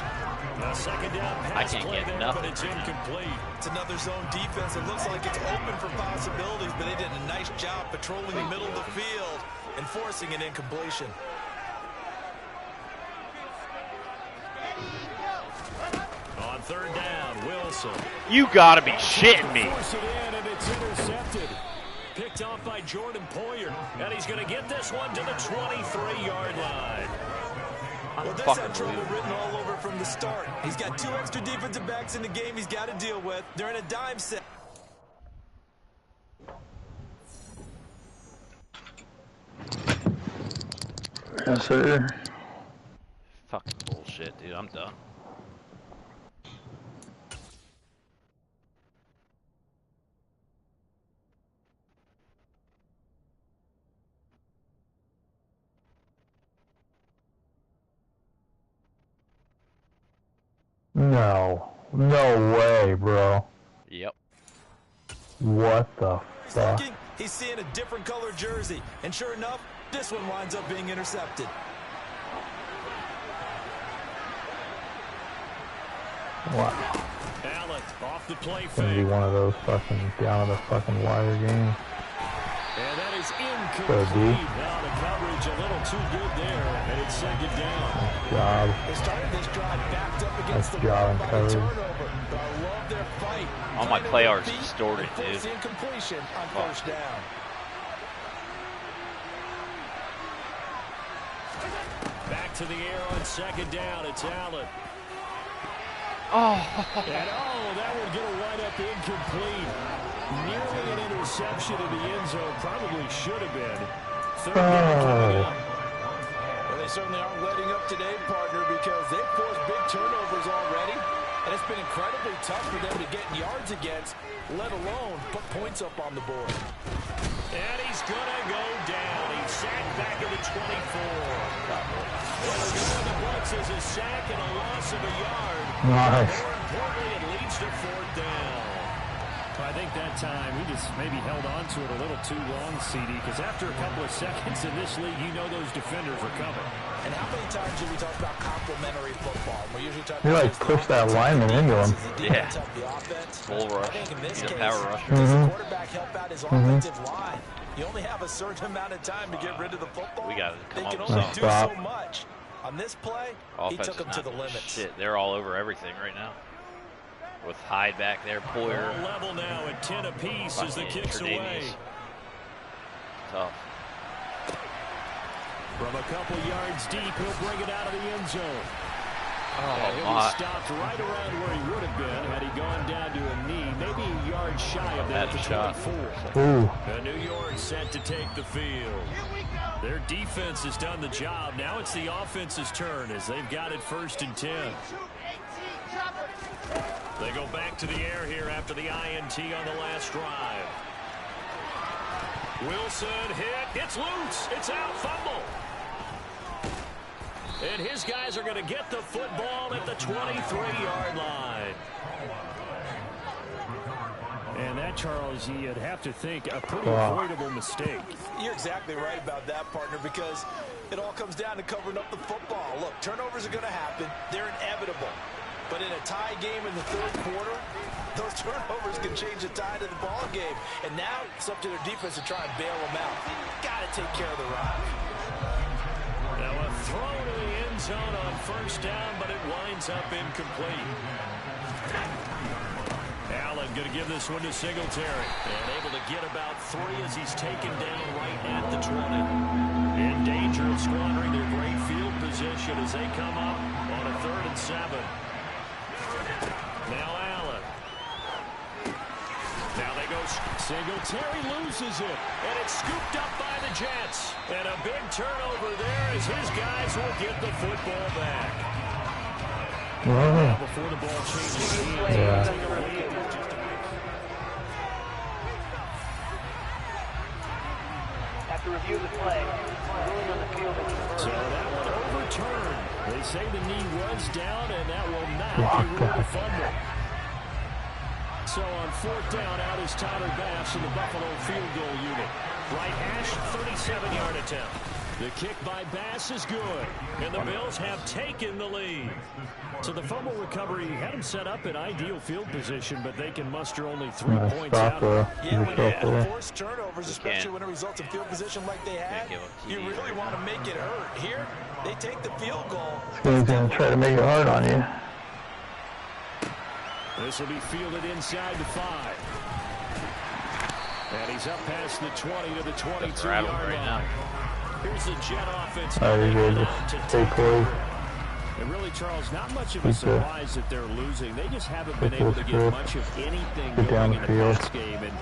A second down pass play there, but it's incomplete. It's another zone defense. It looks like it's open for possibilities, but they did a nice job patrolling the middle of the field and forcing an incompletion. On 3rd down, Wilson. You gotta be shitting me. Force it in, and it's intercepted. Picked off by Jordan Poyer, and he's going to get this one to the 23-yard line. Well, this had trouble written all over from the start. He's got 2 extra defensive backs in the game he's got to deal with. They're in a dime set. Yes, sir. Fucking bullshit, dude. I'm done. No. No way, bro. Yep. What the fuck? He's seeing a different color jersey. And sure enough, this one winds up being intercepted. Wow. Allen off the play It's gonna be one of those fucking down to the fucking wire games. And that is incomplete. Now the coverage a little too good there, and it's 2nd down. Nice job. They started this drive backed up against Nice the job wall in by the coverage. turnover. But I love their fight. All my play art's distorted, dude. Incompletion on 1st down. Back to the air on 2nd down. It's Allen. Oh. And that would get a right up incomplete. Nearly an interception in the end zone. Probably should have been. third down coming up. Well, they certainly aren't letting up today, partner, because they've forced big turnovers already. And it's been incredibly tough for them to get yards against, let alone put points up on the board. And he's going to go down. He's sacked back at the 24. Well, the Bucks is a sack and a loss of a yard. Nice. More importantly, it leads to 4th down. I think that time he just maybe held on to it a little too long, CD, because after a couple of seconds in this league, you know those defenders are coming. And how many times do we talk about complementary football? We usually talk about like push that lineman into him. Yeah. Full rush. He's a power rusher. Does the quarterback help out his offensive line? You only have a certain amount of time to get rid of the football. We got to come they up can with only something. do so much. On this play, he took them to the limits. Shit, they're all over everything right now. With Hyde back there, Poyer. Level now at 10 apiece as the kicks away. Tough. From a couple yards deep, he'll bring it out of the end zone. Oh, he stopped right around where he would have been had he gone down to a knee, maybe a yard shy of that at the 24. And New York set to take the field. Their defense has done the job. Now it's the offense's turn as they've got it 1st and 10. They go back to the air here after the INT on the last drive. Wilson hit. It's loose. It's out. Fumble. And his guys are going to get the football at the 23-yard line. And that, Charles, you'd have to think a pretty avoidable mistake. You're exactly right about that, partner, because it all comes down to covering up the football. Look, turnovers are going to happen. They're inevitable. But in a tie game in the 3rd quarter, those turnovers can change the tide of the ball game. And now it's up to their defense to try and bail them out. Got to take care of the rock. Now a throw to the end zone on 1st down, but it winds up incomplete. Allen going to give this one to Singletary. And able to get about 3 as he's taken down right at the 20. In danger of squandering their great field position as they come up on a 3rd and 7. Now Allen. Now they go. Singletary loses it. And it's scooped up by the Jets. And a big turnover there as his guys will get the football back. Before the ball changes hands, Have to review the play. Ruling on the field. So that one overturned. They say the knee was down, and that will not be ruled a fumble. So on 4th down, out is Tyler Bass in the Buffalo field goal unit. Right hash, 37-yard attempt. The kick by Bass is good, and the Bills have taken the lead. So the fumble recovery had them set up in ideal field position, but they can muster only 3 points out of it. Yeah, when you have forced turnovers, especially when it results in field position like they had, you really want to make it hurt. Here, they take the field goal. He's going to try to make it hard on you. This will be fielded inside the 5. And he's up past the 20 to the 22-yard line. Here's the Jet offense. Just stay close. And really, Charles, not much of a surprise that they're losing. They just haven't been able to get much of anything going in the pass game. And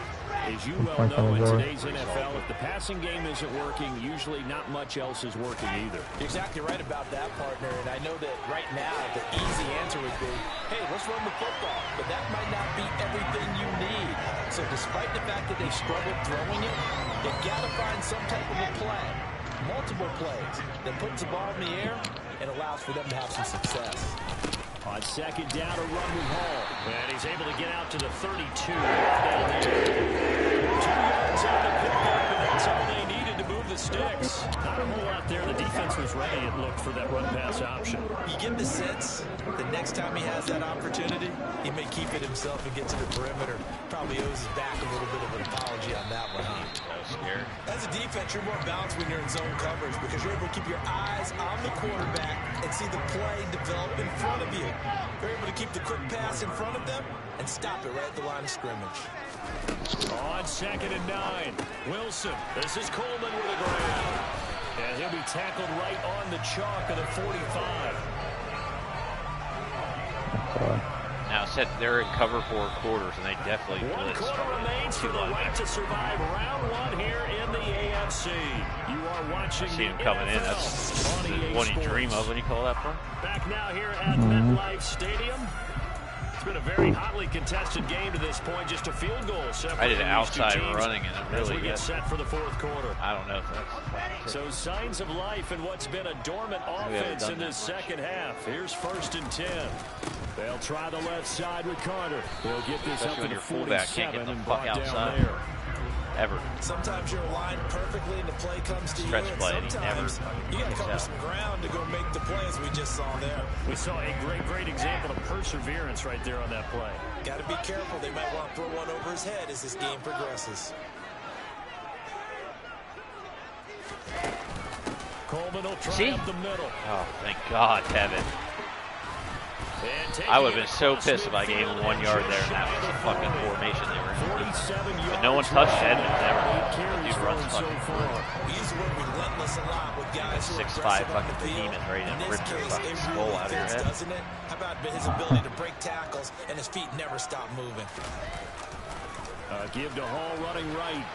as you well know, in today's NFL, if the passing game isn't working, usually not much else is working either. You're exactly right about that, partner. And I know that right now the easy answer would be, hey, let's run the football. But that might not be everything you need. So despite the fact that they struggled throwing it, you got to find some type of a play, multiple plays, that puts the ball in the air and allows for them to have some success. On 2nd down, a run with Hall. And he's able to get out to the 32. Down there. 2 yards on the pickup, and that's all they needed to move the sticks. Not a whole lot there. The defense was ready, it looked, for that run-pass option. You get the sense the next time he has that opportunity, he may keep it himself and get to the perimeter. Probably owes his back a little bit of an apology on that one. Scared. As a defense, you're more balanced when you're in zone coverage because you're able to keep your eyes on the quarterback and see the play develop in front of you. You're able to keep the quick pass in front of them and stop it right at the line of scrimmage. On 2nd and 9, Wilson. This is Coleman with a grab. And he'll be tackled right on the chalk of the 45. Now said they're in cover 4 quarters, and they definitely One blitzed. quarter remains for the right to survive round 1 here in the AFC. You are watching. I see him coming in. That's the one you dream of when you call that play. Back now here at MetLife Stadium. It's been a very hotly contested game to this point. Just a field goal separating I did outside these two teams running, and it really as we get set for the 4th quarter. I don't know if that's... So signs of life in what's been a dormant offense in this second half. Here's 1st and 10. They'll try the left side with Carter. They'll get this up to the 47 and brought down there. Ever. Sometimes you're aligned perfectly and the play comes to Stretch you. play, And sometimes you got to cover out. some ground to go make the plays we just saw there. We saw a great example of perseverance right there on that play. Got to be careful. They might want to throw one over his head as this game progresses. Coleman will try up the middle. Oh, thank God, Kevin. I would have been so pissed if I gave him 1 yard there and that was the fucking formation they were in. And no one touched Edmonds ever. Dude runs fucking through. We use the word relentless a lot with guys who are 6'5" aggressive on fucking the field. behemoth ready to In rip this your case, fucking it skull really out of your fits, head. doesn't it? How about his ability to break tackles and his feet never stop moving? Give to Hall running right.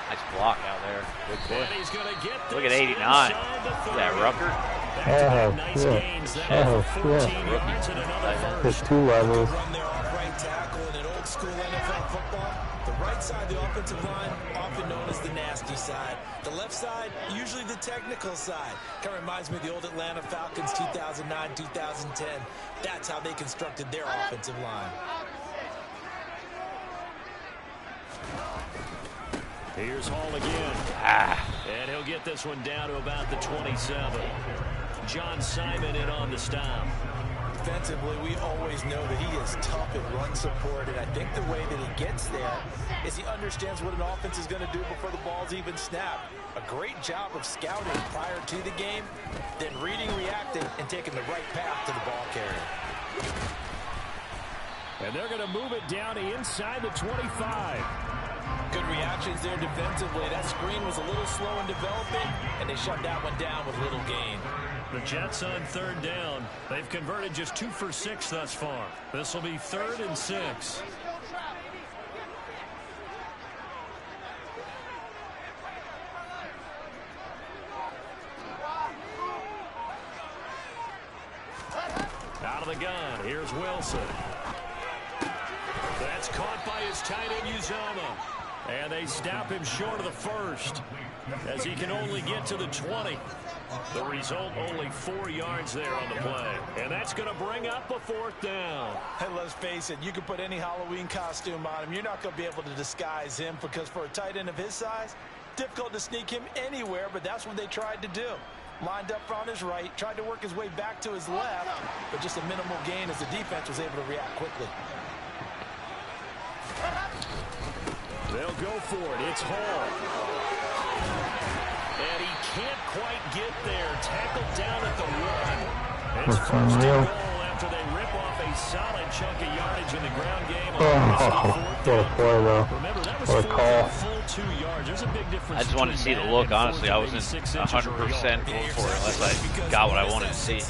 Nice block out there. Good play. And he's gonna get Look at 89. Is that Rucker? Nice gains. That over 14 yards and another first. There's 2 levels. Run their off-right tackle in an old-school NFL football. The right side, the offensive line, often known as the nasty side. The left side, usually the technical side. Kind of reminds me of the old Atlanta Falcons 2009, 2010. That's how they constructed their offensive line. Here's Hall again. And he'll get this one down to about the 27. John Simon in on the stop. Defensively, we always know that he is tough at run support, and I think the way that he gets there is he understands what an offense is going to do before the ball's even snapped. A great job of scouting prior to the game, then reading, reacting, and taking the right path to the ball carrier. And they're going to move it down inside the 25. Good reactions there defensively. That screen was a little slow in developing, and they shut that one down with little gain. The Jets on 3rd down. They've converted just 2 for 6 thus far. This will be 3rd and 6. Out of the gun. Here's Wilson. That's caught by his tight end, Uzomah. And they snap him short of the first as he can only get to the 20. The result, only 4 yards there on the play. And that's going to bring up a 4th down. Hey, let's face it, you can put any Halloween costume on him. You're not going to be able to disguise him because for a tight end of his size, difficult to sneak him anywhere, but that's what they tried to do. Lined up on his right, tried to work his way back to his left, but just a minimal gain as the defense was able to react quickly. They'll go for it. It's Hall. And he can't quite get there. Tackled down at the 1. It's 1st and goal after they rip off a solid chunk of yardage in the ground game. What a play, though. Remember, that was what a call. Full 2 yards. There's a big difference. I just wanted to see the look, honestly. I wasn't 100% going for it unless I got what I wanted to see.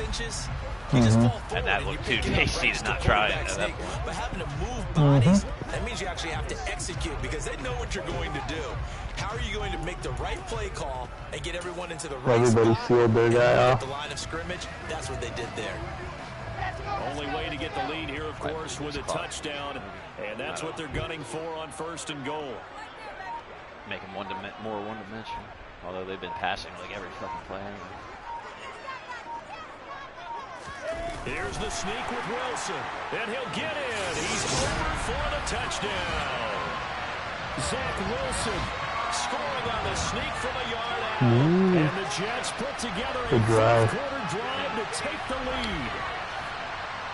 And that looked too tasty to not try it at that point. But having to move bodies, that means you actually have to execute because they know what you're going to do. How are you going to make the right play call and get everyone into the right Everybody spot? sealed their guy off. The line of scrimmage, that's what they did there. Only way to get the lead here, of course, with a touchdown. And that's what they're gunning for on 1st and goal. Make them more one-dimensional. Although they've been passing like every fucking play anyway. Here's the sneak with Wilson, and he'll get in. He's over for the touchdown. Zach Wilson scoring on the sneak from a yard out. And the Jets put together a 4th-quarter drive to take the lead.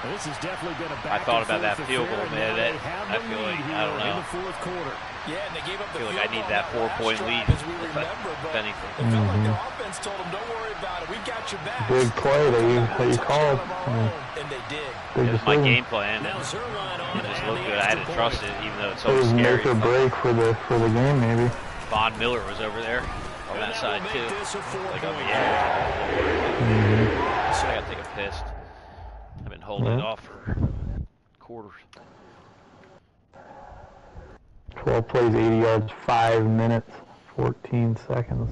Well, this has definitely been a back. I thought about that field goal, man. I feel like, I don't know. In the 4th quarter. Yeah, and they gave up the I feel like I need that 4-point lead, as we remember, if anything. It felt like their offense told them, don't worry about it. We got your back. Big play that you called. And they did. It was my game plan. It just looked good. I had to trust it, even though it's so scary. It was make or break for the game, maybe. Von Miller was over there on that side, too. Like on the edge. So I got to take a piss. I've been hold it off for quarters. 12 plays, 80 yards, 5 minutes, 14 seconds.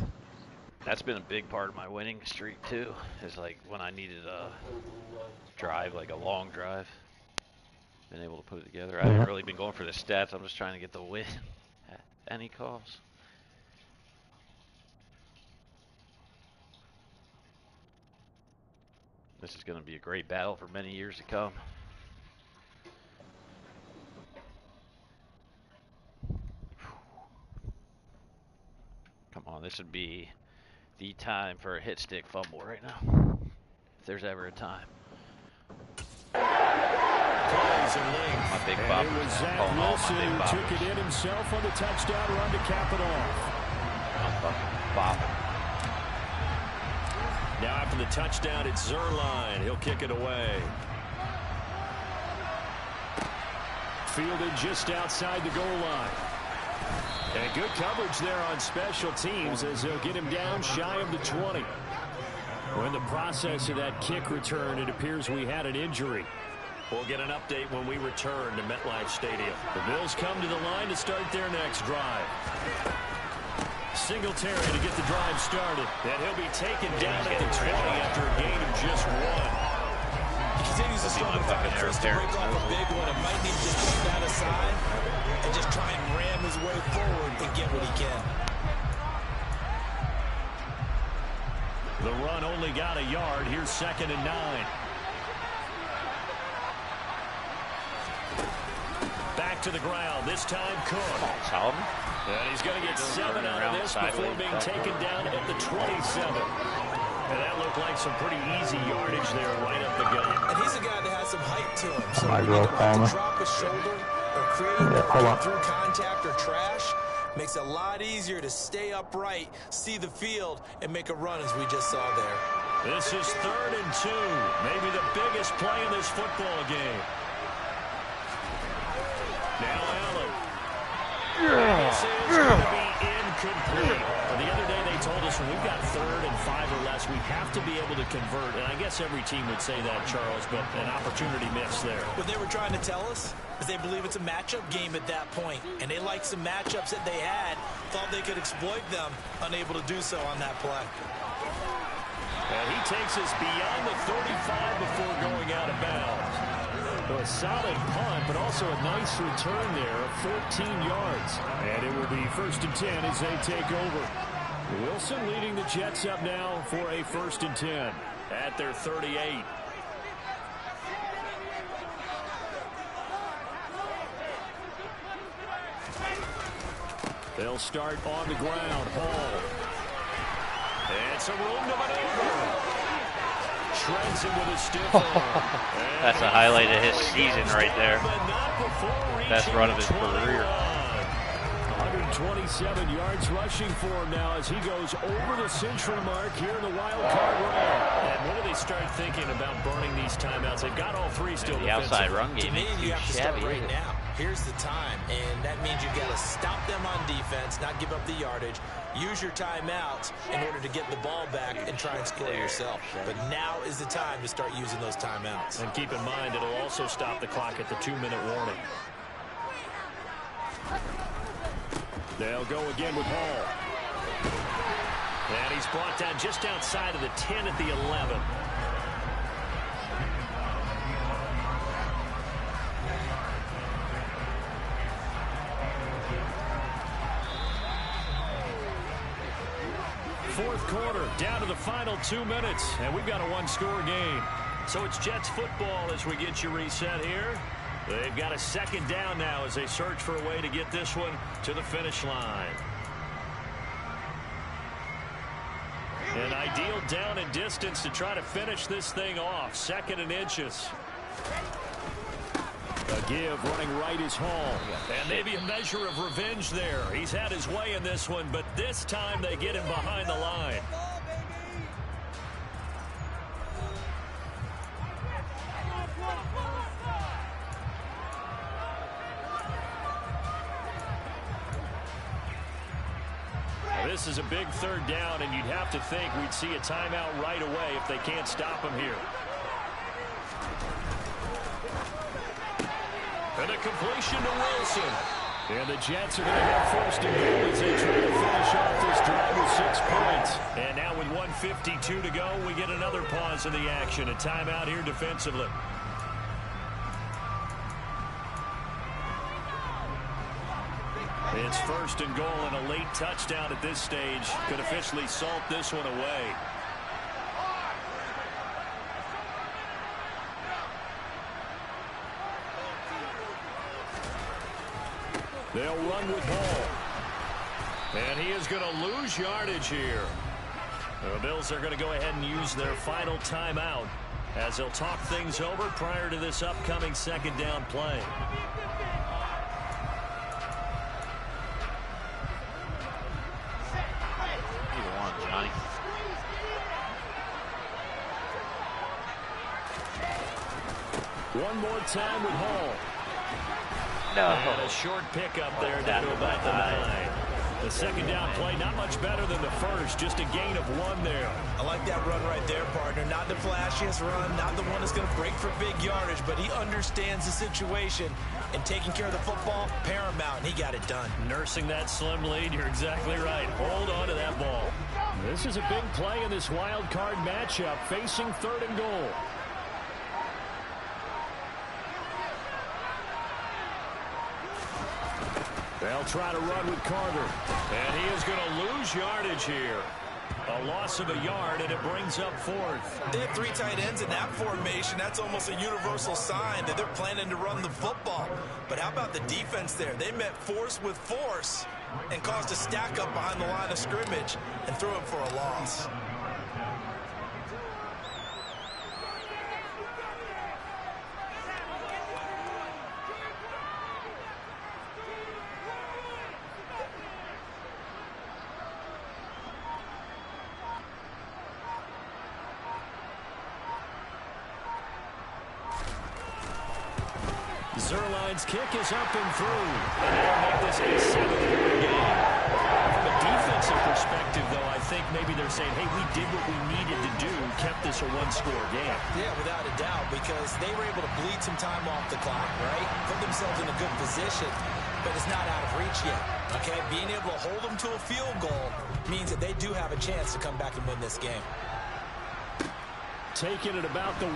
That's been a big part of my winning streak too. Is like when I needed a drive, like a long drive, been able to put it together. I haven't really been going for the stats. I'm just trying to get the win at any cost. This is going to be a great battle for many years to come. Come on, this would be the time for a hit stick fumble right now, if there's ever a time. My big bopper. It was Zach Wilson who took it in himself on the touchdown run to cap it off. I'm fucking bopping. Now after the touchdown, it's Zerline. He'll kick it away. Fielded just outside the goal line. And good coverage there on special teams as they'll get him down shy of the 20. Well, in the process of that kick return, it appears we had an injury. We'll get an update when we return to MetLife Stadium. The Bills come to the line to start their next drive. Singletary to get the drive started. And he'll be taken down at the 20 after a gain of just 1. Continues to struggle to find Chris to break off a big one. It might need to just put that aside and just try and ram his way forward and get what he can. The run only got a yard. Here's 2nd and 9. Back to the ground. This time Cook. Solomon. And he's going to get 7 out of this before being taken down at the 27. And that looked like some pretty easy yardage there right up the gut. And he's a guy that has some height to him. So when you have to drop his shoulder or create through contact or trash, makes it a lot easier to stay upright, see the field, and make a run as we just saw there. This is 3rd and 2. Maybe the biggest play in this football game. Now Allen. This is going to be incomplete. The other day they told us when we've got 3rd and 5 or less, we have to be able to convert. And I guess every team would say that, Charles, but an opportunity missed there. What they were trying to tell us is they believe it's a matchup game at that point. And they liked some matchups that they had, thought they could exploit them, unable to do so on that play. And he takes us beyond the 35 before going out of bounds. So a solid punt, but also a nice return there of 14 yards. And it will be 1st and 10 as they take over. Wilson leading the Jets up now for a 1st and 10 at their 38. They'll start on the ground. Hall. And some room to maneuver. Shreds him with a stiff arm. That's a highlight of his season right there. Best run of his career. 127 yards rushing for him now as he goes over the century mark here in the wild card round. And when do they start thinking about burning these timeouts? They've got all 3 still. The outside run game. To me, you have to start right now. Here's the time, and that means you've got to stop them on defense, not give up the yardage. Use your timeouts in order to get the ball back and try and score yourself. But now is the time to start using those timeouts. And keep in mind, it'll also stop the clock at the 2-minute warning. They'll go again with Hall. And he's brought down just outside of the 10 at the 11. Fourth quarter, down to the final 2 minutes, and we've got a 1-score game. So it's Jets football as we get you reset here. They've got a 2nd down now as they search for a way to get this one to the finish line. An ideal down and distance to try to finish this thing off. 2nd and inches. A give running right is Hall. And maybe a measure of revenge there. He's had his way in this one, but this time they get him behind the line. This is a big 3rd down, and you'd have to think we'd see a timeout right away if they can't stop him here. And a completion to Wilson. And the Jets are going to have first and goal as they try to finish off this drive with 6 points. And now with 1:52 to go, we get another pause in the action. A timeout here defensively. It's first and goal, and a late touchdown at this stage could officially salt this one away. They'll run with Hall. And he is going to lose yardage here. The Bills are going to go ahead and use their final timeout as they'll talk things over prior to this upcoming second down play. Either one, Johnny. One more time with Hall. No. And a short pickup there to go about the 9. The second down play, not much better than the first, just a gain of 1 there. I like that run right there, partner. Not the flashiest run, not the one that's going to break for big yardage, but he understands the situation, and taking care of the football, paramount, and he got it done. Nursing that slim lead, you're exactly right. Hold on to that ball. This is a big play in this wild card matchup, facing 3rd and goal. They'll try to run with Carter. And he is going to lose yardage here. A loss of a yard, and it brings up 4th. They have 3 tight ends in that formation. That's almost a universal sign that they're planning to run the football. But how about the defense there? They met force with force and caused a stack up behind the line of scrimmage and threw it for a loss. Zerline's kick is up and through. And they'll make this a 7-point game. From a defensive perspective, though, I think maybe they're saying, hey, we did what we needed to do, kept this a 1-score game. Yeah, without a doubt, because they were able to bleed some time off the clock, right? Put themselves in a good position, but it's not out of reach yet, okay? Being able to hold them to a field goal means that they do have a chance to come back and win this game. Taking it about the 1.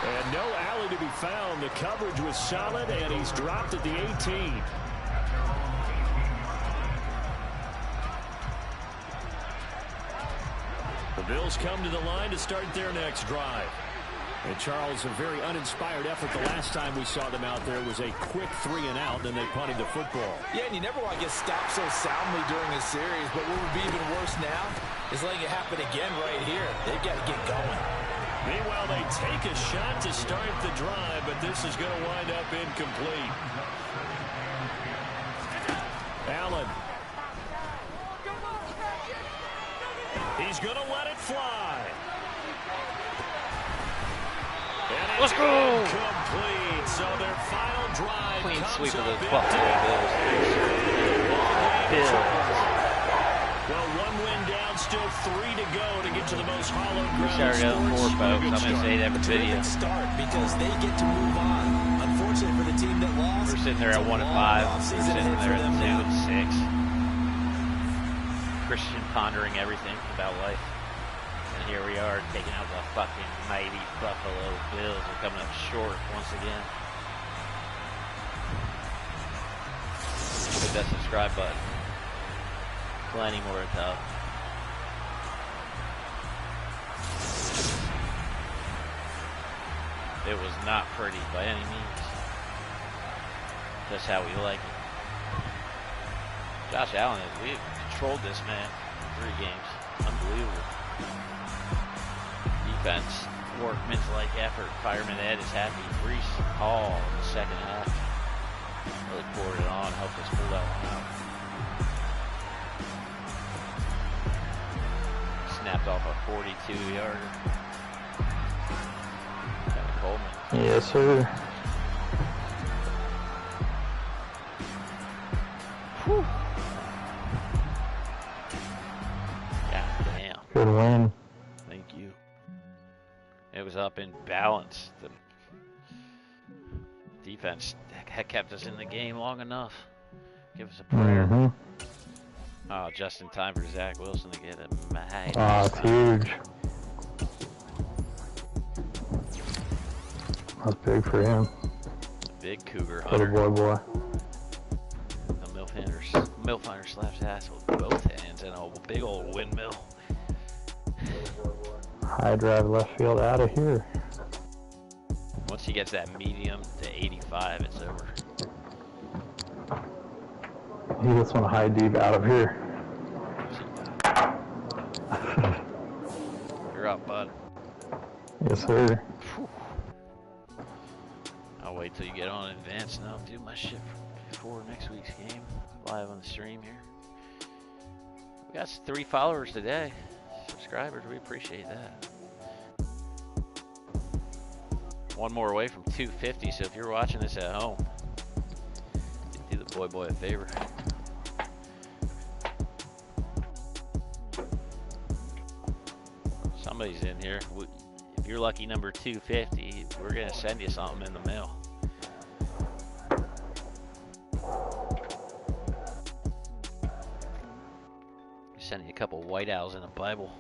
And no alley to be found. The coverage was solid, and he's dropped at the 18. The Bills come to the line to start their next drive. And Charles, a very uninspired effort the last time we saw them out there. It was a quick 3-and-out, then they punted the football. Yeah, and you never want to get stopped so soundly during a series, but what would be even worse now is letting it happen again right here. They've got to get going. Meanwhile, they take a shot to start the drive, but this is going to wind up incomplete. Allen. He's going to let it fly. And let's go! Complete. So their final drive clean comes sweep of up the Buffalo Bills. Well, 1 win down, still 3 to go to get to the most hollowed ground. Started out 4, folks. I'm going to say that video. Start because they get to move on. Unfortunately for the team that lost, we're sitting there at 1-5. We're sitting there at 2-6. Christian pondering everything about life. And here we are taking out the fucking mighty Buffalo Bills. We're coming up short once again. Hit that subscribe button. Plenty more to come. It was not pretty by any means. That's how we like it. Josh Allen, we controlled this man in 3 games. Unbelievable. Defense, workman's-like effort. Fireman Ed is happy. Brees Hall in the second half really poured it on, helped us pull that one out. Snapped off a 42-yarder. Kevin Coleman. Yes, sir. Whew. God damn. Good win. Thank you. It was up in balance. Defense kept us in the game long enough. Give us a prayer. Oh, just in time for Zach Wilson to get a mag. Oh, it's huge. That's big for him. Big cougar hunter. Little boy. The MILF hunter slaps ass with both hands and a big old windmill. High drive left field out of here. Once he gets that medium to 85, it's over. He gets one high deep out of here. You're up, bud. Yes, sir. Whew. I'll wait till you get on advance now. Do my shit before next week's game. Live on the stream here. We got 3 followers today. Subscribers, we appreciate that. One more away from 250, so if you're watching this at home, do the boy a favor. Somebody's in here. If you're lucky number 250, we're gonna send you something in the mail. Sending you a couple white owls and a Bible.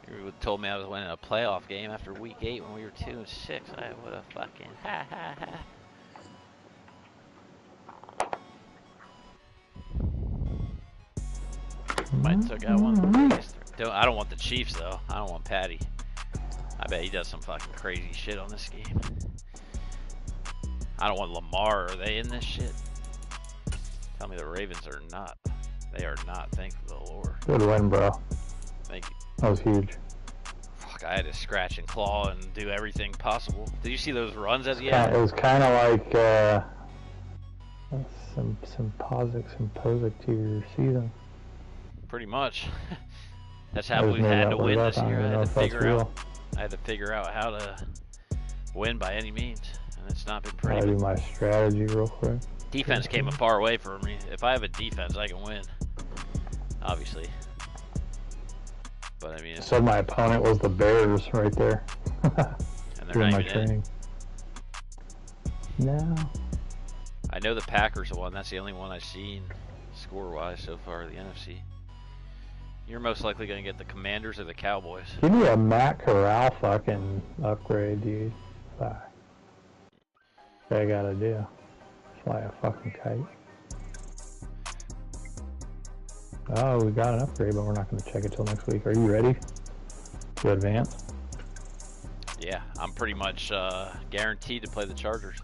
You told me I was winning a playoff game after week 8 when we were 2-6. I would have fucking Might took out one of the biggest. I don't want the Chiefs though. I don't want Patty. I bet he does some fucking crazy shit on this game. I don't want Lamar. Are they in this shit? Tell me the Ravens are not. They are not. Thank the Lord. Good win, bro. Thank you. That was huge. Fuck, I had to scratch and claw and do everything possible. Did you see those runs as he had? It was kind of like symposic to your season. Pretty much. That's how we've had to win this year. I had to figure out how to win by any means, and it's not been pretty. I'll do my strategy real quick. Defense came a far away from me. If I have a defense, I can win. Obviously. But I mean, so my opponent was the Bears right there. And they're not even in. No. I know the Packers won. That's the only one I've seen score-wise so far, the NFC. You're most likely going to get the Commanders or the Cowboys. Give me a Matt Corral fucking upgrade, dude. Fuck. What I gotta do. Fly a fucking kite. Oh, we got an upgrade, but we're not going to check it till next week. Are you ready to advance? Yeah, I'm pretty much guaranteed to play the Chargers.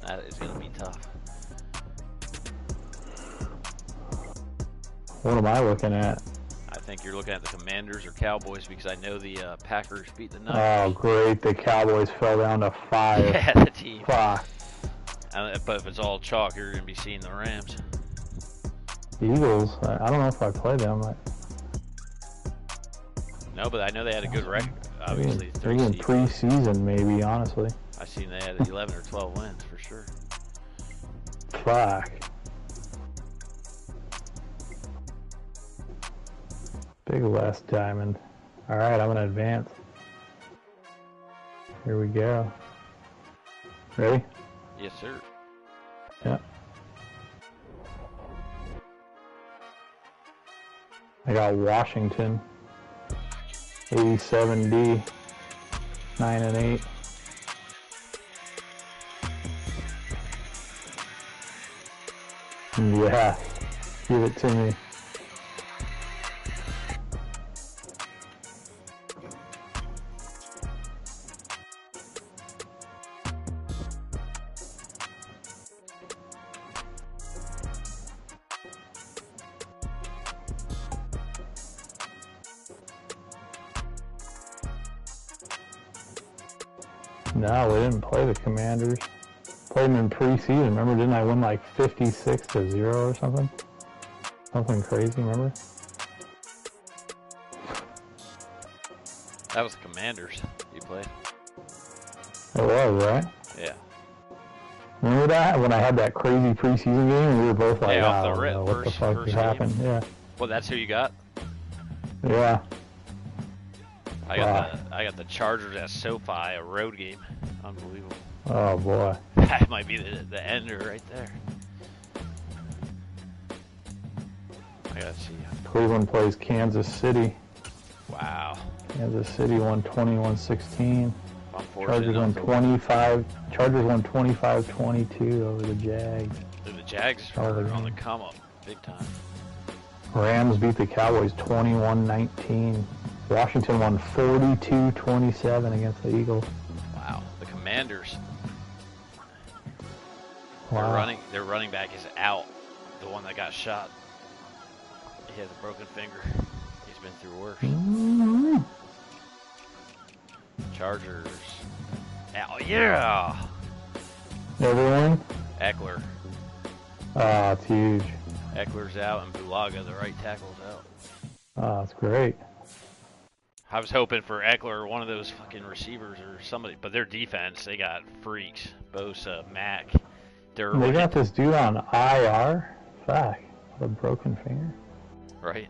That is going to be tough. What am I looking at? I think you're looking at the Commanders or Cowboys because I know the Packers beat the Niners. Oh, great. The Cowboys fell down to 5. Yeah, the team. Fuck. But if it's all chalk, you're going to be seeing the Rams. Eagles, I don't know if I play them. No, but I know they had a good record. Obviously, they're in preseason, maybe. Honestly, I seen they had 11 or 12 wins for sure. Fuck. Big West Diamond. All right, I'm gonna advance. Here we go. Ready? Yes, sir. Yeah. I got Washington, 87D, 9-8. Yeah, give it to me. No, we didn't play the Commanders. Played them in preseason. Remember, didn't I win like 56-0 or something? Something crazy, remember? That was the Commanders you played. It was, right? Yeah. Remember that when I had that crazy preseason game? We were both like, off the rip, what the fuck just happened? Yeah. Well, that's who you got? Yeah. I got the Chargers at SoFi, a road game. Unbelievable. Oh boy. That might be the ender right there. I gotta see. Cleveland plays Kansas City. Wow. Kansas City won 21-16. Chargers won 25. Chargers won 25-22 over the Jags. The Jags are on the come up, big time. Rams beat the Cowboys 21-19. Washington won 42-27 against the Eagles. Wow. The Commanders. Wow. Their running back is out. The one that got shot. He has a broken finger. He's been through worse. Mm-hmm. Chargers. Oh, yeah! Everyone? Eckler. Ah, it's huge. Eckler's out and Bulaga, the right tackle's out. Ah, that's great. I was hoping for Eckler, one of those fucking receivers or somebody, but their defense, they got freaks. Bosa, Mack. They got this dude on IR? Fuck. With a broken finger? Right.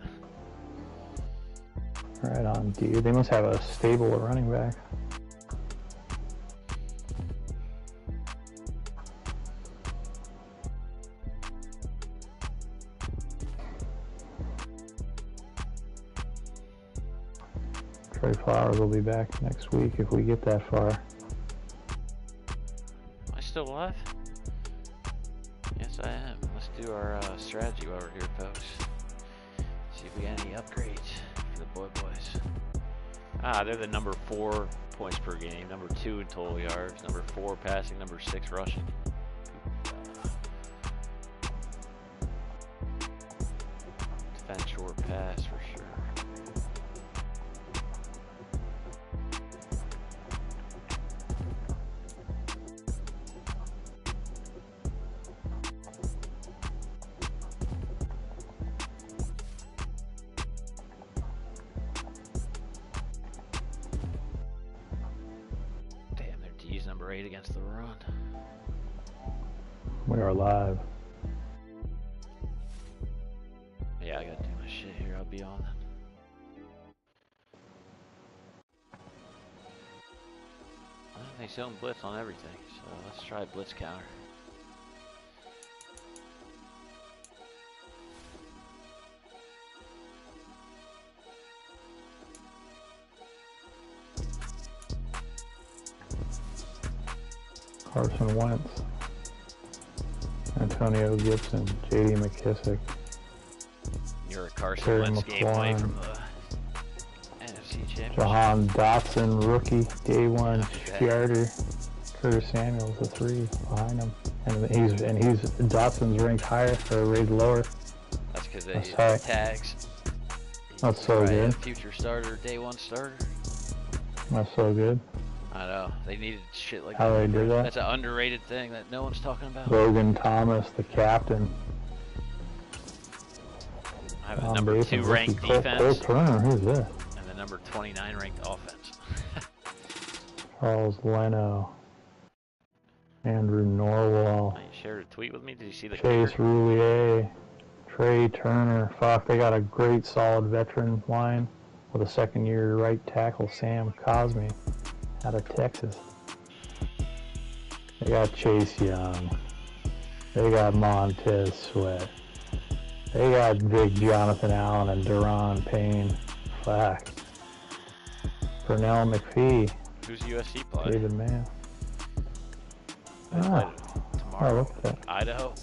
Right on, dude. They must have a stable running back. Trey Flowers will be back next week if we get that far. Am I still alive? Yes, I am. Let's do our strategy while we're here, folks. See if we got any upgrades for the boys. They're the number 4 points per game, number 2 in total yards, number 4 passing, number 6 rushing. Defense short pass for sure. Number 8 against the run. We are live. Yeah, I gotta do my shit here. I'll be on. They showing blitz on everything, so let's try blitz counter. Carson Wentz, Antonio Gibson, J.D. McKissick. You're a Carson Wentz game away from the NFC Championship. Jahan Dotson, rookie, day one starter. Curtis Samuel's the 3 behind him, and he's Dotson's ranked higher or rated lower. That's because they use the tags. That's so good. Future starter, day 1 starter. That's so good. I know. They needed shit like that. How they do that? That's an underrated thing that no one's talking about. Logan Thomas, the captain. I have a number 2 ranked defense. Cole Turner, who's this? And the number 29 ranked offense. Charles Leno. Andrew Norwell. You shared a tweet with me. Did you see the Chase Roulier. Trey Turner. Fuck, they got a great solid veteran line with a second-year right tackle, Sam Cosme, out of Texas. They got Chase Young. They got Montez Sweat. They got big Jonathan Allen and Deron Payne. Fuck. Pernell McPhee. Who's USC play? David Mann. Tomorrow. Look at that. Idaho.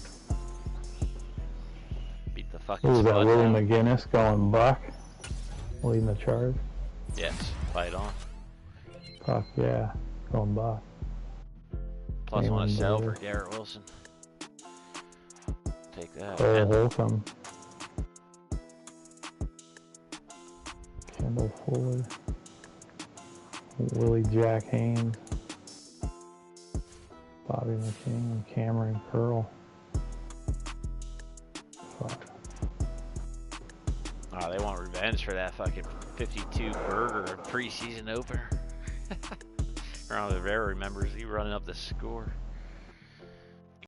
Beat the fucking Who's that? Willie down. McGinnis going buck? Leading the charge? Yes. Fight on. Fuck yeah. Going buck. Plus I want to sell for Garrett Wilson. Take that. Cole Holcomb. Kendall Fuller. Willie Jack Haynes. Bobby McKean. Cameron Curl. Fuck. Oh, they want revenge for that fucking 52 burger preseason opener. Ron Rivera remembers he running up the score.